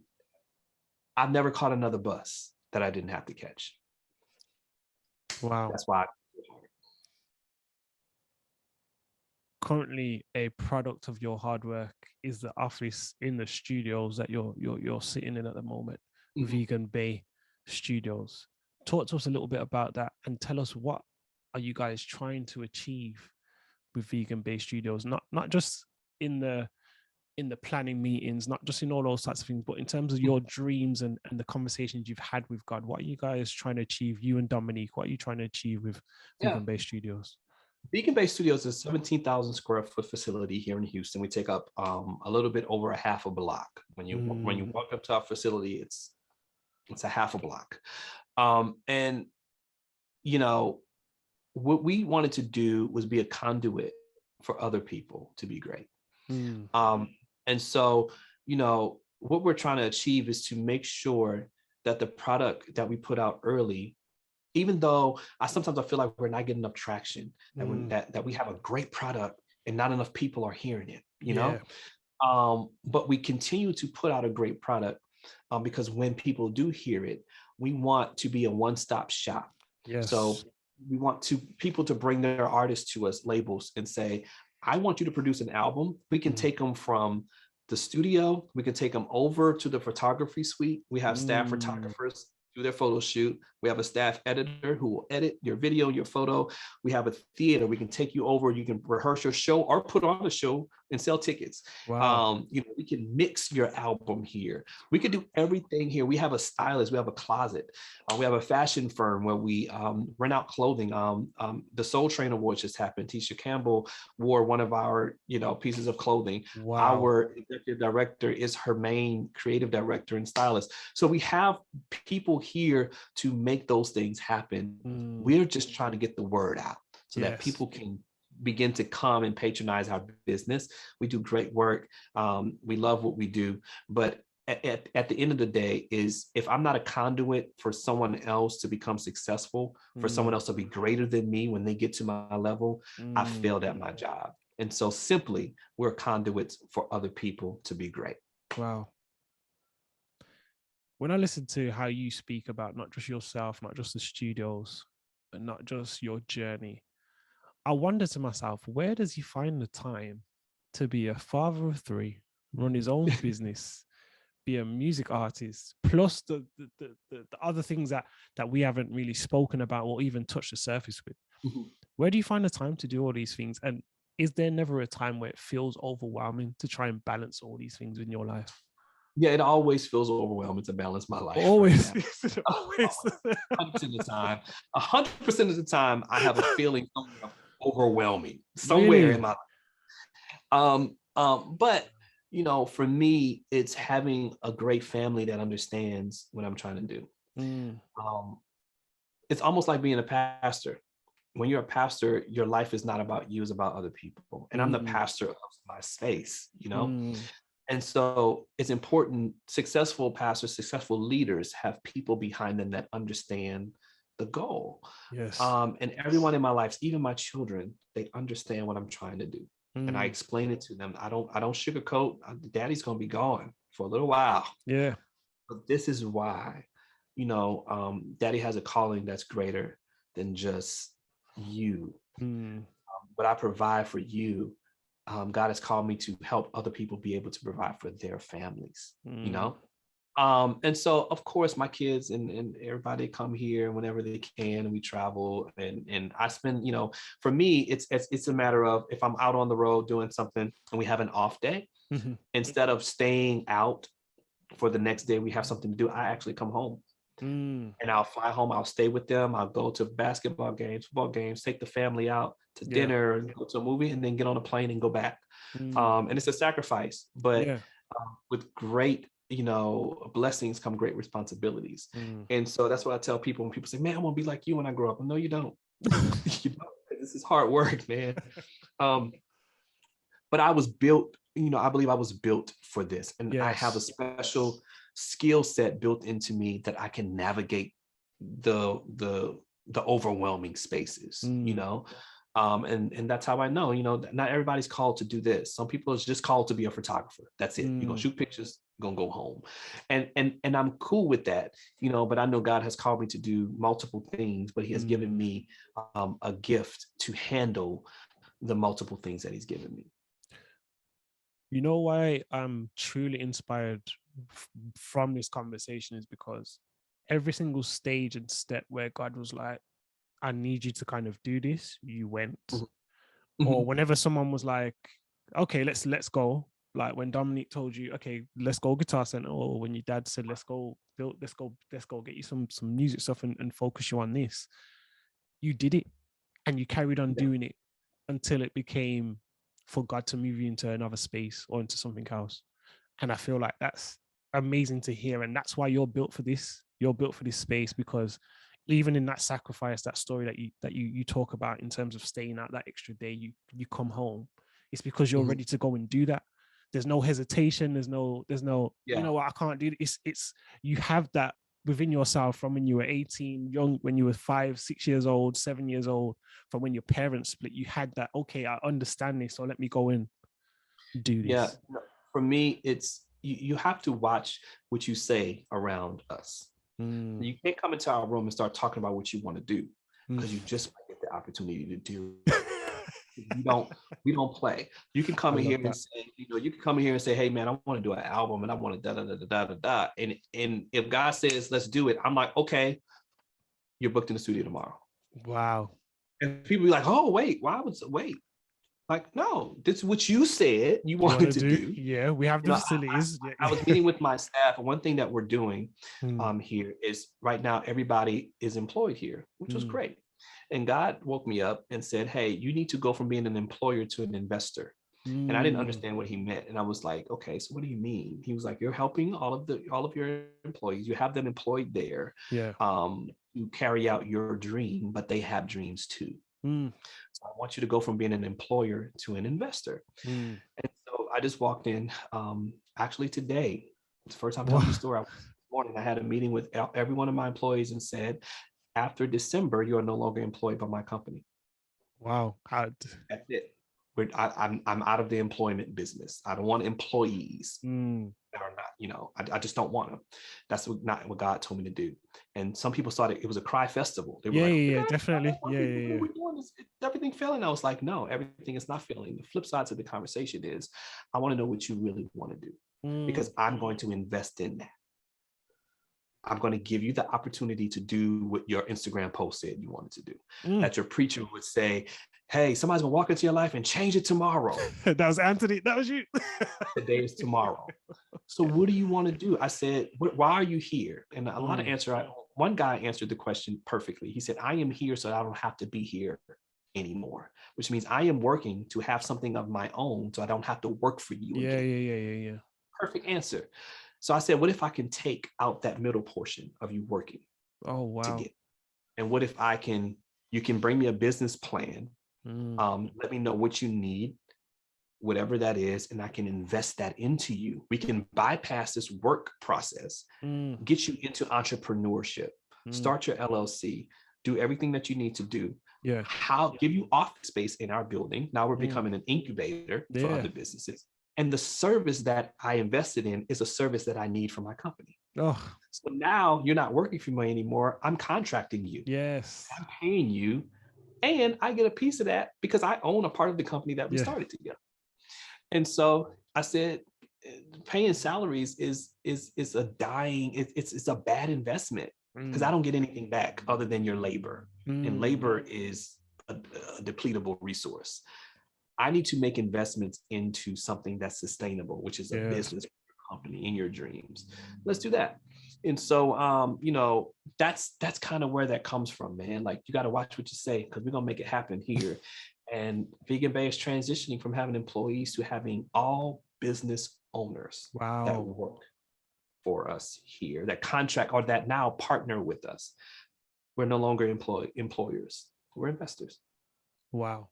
I've never caught another bus that I didn't have to catch. Wow. That's why. Currently, a product of your hard work is the office in the studios that you're sitting in at the moment, Vegan Bae Studios. Talk to us a little bit about that and tell us, what are you guys trying to achieve with Vegan Bae Studios? Not just in the planning meetings, not just in all those types of things, but in terms of your dreams and the conversations you've had with God. What are you guys trying to achieve? You and Dominique, what are you trying to achieve with Vegan Bae Studios? Vegan Bae Studios is a 17,000 square foot facility here in Houston. We take up a little bit over a half a block. When you walk up to our facility, it's a half a block. And what we wanted to do was be a conduit for other people to be great. And so, what we're trying to achieve is to make sure that the product that we put out early, even though sometimes I feel like we're not getting enough traction, that we have a great product and not enough people are hearing it, but we continue to put out a great product because when people do hear it, we want to be a one-stop shop. Yes. So we want people to bring their artists to us, labels, and say, I want you to produce an album. We can take them from the studio. We can take them over to the photography suite. We have staff photographers do their photo shoot. We have a staff editor who will edit your video, your photo. We have a theater. We can take you over. You can rehearse your show or put on a show and sell tickets. Wow. We can mix your album here. We can do everything here. We have a stylist. We have a closet. We have a fashion firm where we rent out clothing. The Soul Train Awards just happened. Tisha Campbell wore one of our, pieces of clothing. Wow. Our executive director is her main creative director and stylist. So we have people here to make those things happen. We're just trying to get the word out so that people can begin to come and patronize our business. We do great work. We love what we do. But at the end of the day is, if I'm not a conduit for someone else to become successful, for someone else to be greater than me when they get to my level, I failed at my job. And so simply, we're conduits for other people to be great. Wow. When I listen to how you speak about not just yourself, not just the studios, but not just your journey, I wonder to myself, where does he find the time to be a father of three, run his own business, be a music artist, plus the other things that we haven't really spoken about or even touched the surface with? Mhm. Where do you find the time to do all these things? And is there never a time where it feels overwhelming to try and balance all these things in your life? Yeah, it always feels overwhelming to balance my life right Always, now. always. 100% of the time, 100% of the time, I have a feeling somewhere overwhelming somewhere Really? in my life. But you know, for me, it's having a great family that understands what I'm trying to do. Mm, Um, it's almost like being a pastor. When you're a pastor, your life is not about you, it's about other people. And I'm the mm, pastor of my space, you know? mm. And so it's important, successful pastors, successful leaders have people behind them that understand the goal. Yes. And everyone in my life, even my children, they understand what I'm trying to do. And I Mm, explain it to them. I don't sugarcoat. Daddy's gonna be gone for a little while. yeah. But this is why, you know, Daddy has a calling that's greater than just you. Mm, What I provide for you, God has called me to help other people be able to provide for their families, you mm, know? And so of course my kids and everybody come here whenever they can, and we travel, and I spend, you know, for me, it's a matter of, if I'm out on the road doing something and we have an off day, mhm, instead of staying out for the next day we have something to do, I actually come home mm. and I'll fly home. I'll stay with them. I'll go to basketball games, football games, take the family out to Yeah. dinner and go to a movie, and then get on a plane and go back. Mm, And it's a sacrifice, but yeah. with great, you know, blessings come great responsibilities. Mm. And so that's what I tell people when people say, "Man, I want to be like you when I grow up." No, you don't. You don't. This is hard work, man. Um, but I was built, you know, I believe I was built for this, and I have a Yes. special skill set built into me that I can navigate the overwhelming spaces, you Mm, know. And that's how I know, you know, not everybody's called to do this. Some people is just called to be a photographer. That's it. You're gonna mm, shoot pictures, you're gonna go home. And I'm cool with that, you know, but I know God has called me to do multiple things, but he has given mm. me a gift to handle the multiple things that he's given me. You know why I'm truly inspired from this conversation is because every single stage and step where God was like, I need you to kind of do this, you went. Mhm. Or Mhm. whenever someone was like, okay, let's go. Like when Dominique told you, okay, let's go Guitar Center, or when your dad said, let's go get you some music stuff and focus you on this. You did it and you carried on Yeah. doing it until it became for God to move you into another space or into something else. And I feel like that's amazing to hear. And that's why you're built for this. You're built for this space, because even in that sacrifice, that story that you talk about in terms of staying out that extra day, you come home. It's because you're Mhm. ready to go and do that. There's no hesitation. There's no, you Yeah. know what, I can't do this. It's you have that within yourself from when you were 18, young, when you were 5, 6 years old, 7 years old, from when your parents split, you had that, okay, I understand this, so let me go and do Yeah. this. No, for me, it's you have to watch what you say around us. Mm, You can't come into our room and start talking about what you want to do, mm. because you just might get the opportunity to do it. We don't play. You can I come in here love and that. say, you know, you can come in here and say, hey man, I want to do an album and I want to da da da da da da. And if God says let's do it, I'm like, okay, you're booked in the studio tomorrow. Wow. And people be like, oh wait, why would wait? Like, no, this is what you said you You want wanted to to do? do. Yeah, we have You the know, facilities. I was meeting with my staff, and one thing that we're doing Mm, here is right now everybody is employed here, which was mm, great. And God woke me up and said, hey, you need to go from being an employer to an investor. And I didn't mm. understand what he meant. And I was like, okay, so what do you mean? He was like, you're helping all of your employees. You have them employed there Yeah. to carry out your dream, but they have dreams too. Mm, So I want you to go from being an employer to an investor. mm. And so I just walked in actually today. It's the first time telling Wow. the story. This morning I had a meeting with every one of my employees and said, after December, you are no longer employed by my company. Wow. That's it. I'm out of the employment business. I don't want employees Mm, that are not, I just don't want to. That's not what God told me to do. And some people thought it was a cry festival. They were yeah, definitely. Yeah. We're doing this. Everything failing. I was like, no, everything is not failing. The flip side to the conversation is, I want to know what you really want to do, because I'm going to invest in that. I'm going to give you the opportunity to do what your Instagram post said you wanted to do. That your preacher would say, hey, somebody's going to walk into your life and change it tomorrow. That was Anthony. That was you. Today is tomorrow. So what do you want to do? I said, why are you here? And a lot of one guy answered the question perfectly. He said, I am here so I don't have to be here anymore, which means I am working to have something of my own so I don't have to work for you again. Yeah. Perfect answer. So I said, what if I can take out that middle portion of you working? Oh, wow. And what if you can bring me a business plan. Let me know what you need, whatever that is, and I can invest that into you. We can bypass this work process, get you into entrepreneurship, start your LLC, do everything that you need to do. Yeah. Give you office space in our building. Now we're becoming an incubator for other businesses. And the service that I invested in is a service that I need for my company. Oh. So now you're not working for me anymore. I'm contracting you. Yes. I'm paying you. And I get a piece of that because I own a part of the company that we started together. And so I said, paying salaries is a dying, it's a bad investment, because I don't get anything back other than your labor. And labor is a depletable resource. I need to make investments into something that's sustainable, which is a business company in your dreams. Let's do that. And so, that's kind of where that comes from, man. Like, you got to watch what you say, because we're going to make it happen here. And Vegan Bae is transitioning from having employees to having all business owners that work for us here, that contract or that now partner with us. We're no longer employers. We're investors. Wow.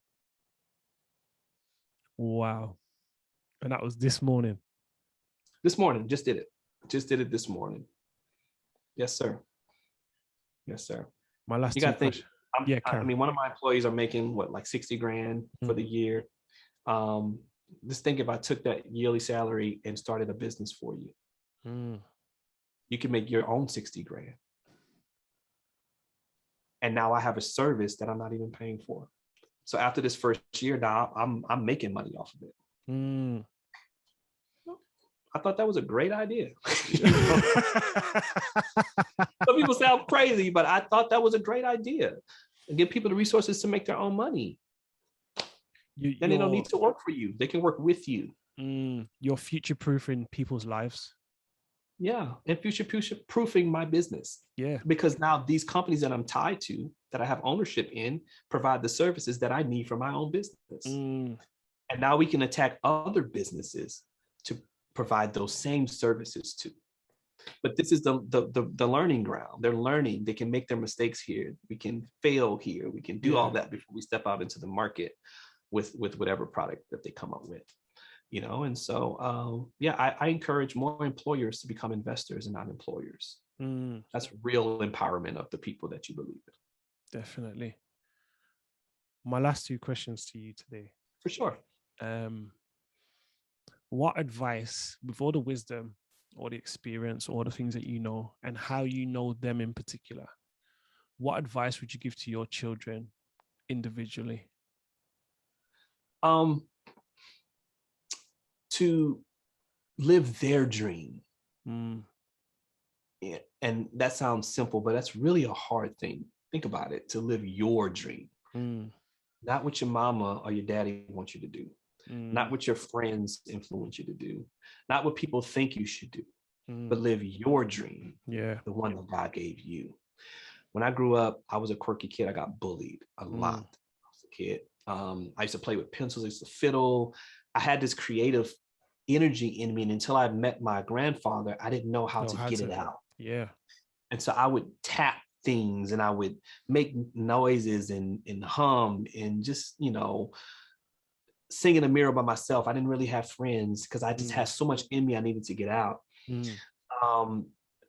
And that was this morning. Just did it this morning. Yes, sir. My last you got to think. I mean, one of my employees are making like 60 grand for the year. Just think, if I took that yearly salary and started a business for you, you can make your own 60 grand. And now I have a service that I'm not even paying for. So after this first year, now I'm making money off of it. I thought that was a great idea. Some people sound crazy, but I thought that was a great idea. And give people the resources to make their own money. Then they don't need to work for you. They can work with you. You're future-proofing people's lives. Yeah, and future-proofing my business. Yeah. Because now these companies that I'm tied to, that I have ownership in, provide the services that I need for my own business. And now we can attack other businesses to provide those same services to. But this is the learning ground. They're learning. They can make their mistakes here. We can fail here. We can do all that before we step out into the market with whatever product that they come up with. And so, I encourage more employers to become investors and not employers. That's real empowerment of the people that you believe in. Definitely. My last two questions to you today. For sure. What advice, with all the wisdom or the experience or the things that you know and how you know them in particular, what advice would you give to your children individually? To live their dream. And that sounds simple, but that's really a hard thing. Think about it, to live your dream. Not what your mama or your daddy wants you to do. Not what your friends influence you to do. Not what people think you should do, but live your dream. Yeah. The one that God gave you. When I grew up, I was a quirky kid. I got bullied a lot as a kid. I used to play with pencils. I used to fiddle. I had this creative energy in me. And until I met my grandfather, I didn't know how to get it out. Yeah. And so I would tap things and I would make noises and hum and just, sing in the mirror by myself. I didn't really have friends because I just had so much in me I needed to get out.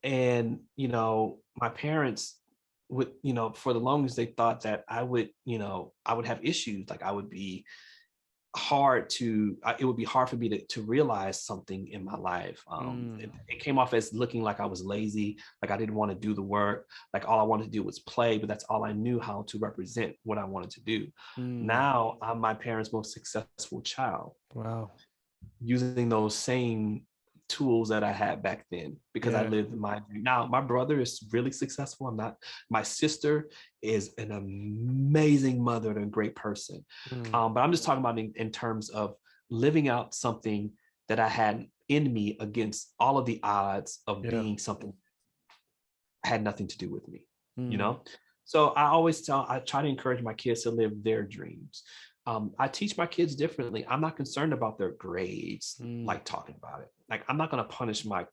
And, my parents would, for the longest, they thought that I would have issues. Like I would be it would be hard for me to realize something in my life. It came off as looking like I was lazy, like I didn't want to do the work, like all I wanted to do was play, but that's all I knew how to represent what I wanted to do. Now I'm my parents' most successful child. Wow. Using those same tools that I had back then, because I lived my dream. Now my brother is really successful. I'm not. My sister is an amazing mother and a great person. But I'm just talking about in terms of living out something that I had in me against all of the odds of being something that had nothing to do with me, you know? So I try to encourage my kids to live their dreams. I teach my kids differently. I'm not concerned about their grades, like talking about it. Like, I'm not going to punish my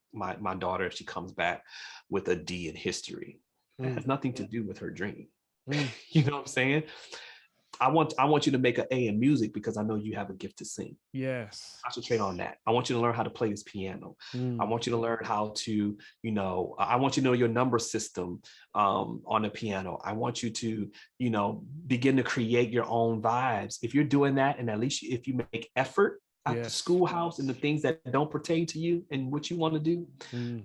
daughter if she comes back with a D in history. It has nothing to do with her dream. You know what I'm saying? I want you to make an A in music because I know you have a gift to sing. Yes. Concentrate on that. I want you to learn how to play this piano. I want you to learn how to, I want you to know your number system on the piano. I want you to, begin to create your own vibes. If you're doing that, and at least if you make effort at the schoolhouse and the things that don't pertain to you and what you want to do,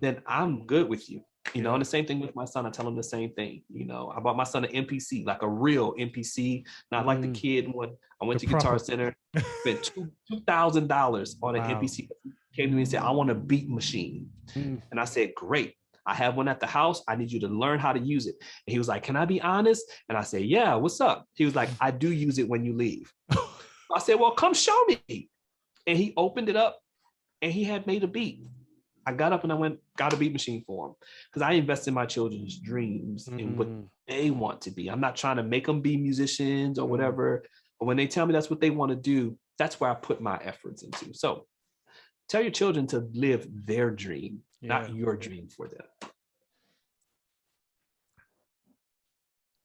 then I'm good with you. And the same thing with my son. I tell him the same thing. I bought my son an MPC, like a real MPC, not like the kid one. I went to Guitar Center, spent $2,000 on an MPC. He came to me and said, I want a beat machine. And I said, great. I have one at the house. I need you to learn how to use it. And he was like, can I be honest? And I said, yeah, what's up? He was like, I do use it when you leave. I said, well, come show me. And he opened it up and he had made a beat. I got up and I got a beat machine for him because I invest in my children's dreams and what they want to be. I'm not trying to make them be musicians or whatever, but when they tell me that's what they want to do, that's where I put my efforts into. So tell your children to live their dream, not your dream for them.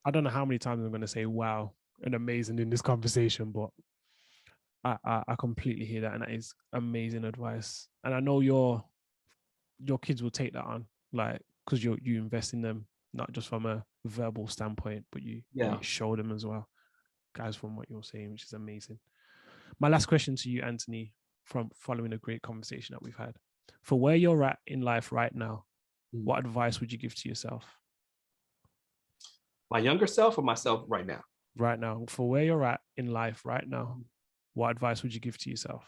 I don't know how many times I'm going to say wow and amazing in this conversation, but I completely hear that, and that is amazing advice. And I know your kids will take that on, like, because you invest in them, not just from a verbal standpoint, but you show them as well, guys, from what you're saying, which is amazing. My last question to you, Anthony, from following a great conversation that we've had, for where you're at in life right now, what advice would you give to yourself? My younger self or myself right now? Right now, for where you're at in life right now, what advice would you give to yourself?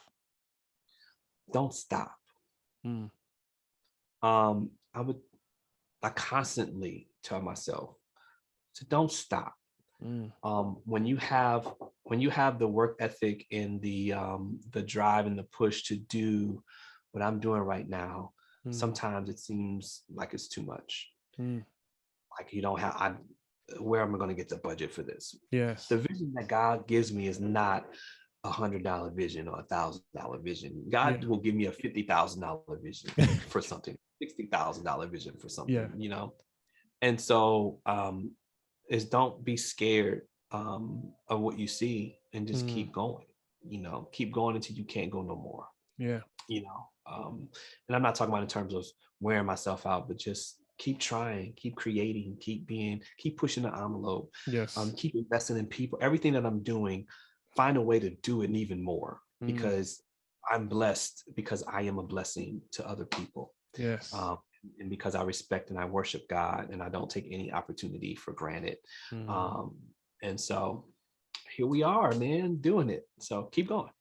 Don't stop. I constantly tell myself to don't stop. When you have the work ethic and the drive and the push to do what I'm doing right now, sometimes it seems like it's too much. Like you don't have, where am I going to get the budget for this? Yes. The vision that God gives me is not $100 vision or $1,000 vision. God will give me a $50,000 vision for something, $60,000 vision for something, And so is don't be scared of what you see and just keep going, keep going until you can't go no more. And I'm not talking about in terms of wearing myself out, but just keep trying, keep creating, keep pushing the envelope. Keep investing in people. Everything that I'm doing, find a way to do it even more, because I'm blessed, because I am a blessing to other people. And because I respect and I worship God, and I don't take any opportunity for granted. And so here we are, man, doing it. So keep going.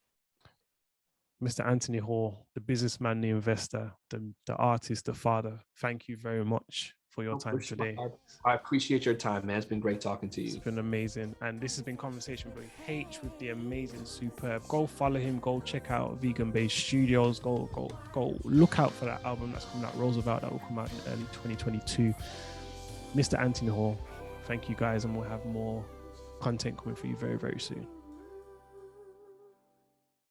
Mr. Anthony Hall, the businessman, the investor, the artist, the father, thank you very much for your time today. I appreciate your time, man. It's been great talking to you. It's been amazing. And this has been Conversation with Haych, with the amazing Superb. Go follow him. Go check out Vegan Bae Studios. Go look out for that album that's coming out, Roosevelt, that will come out in early 2022. Mr. Anthony Hall, thank you guys, and we'll have more content coming for you very, very soon.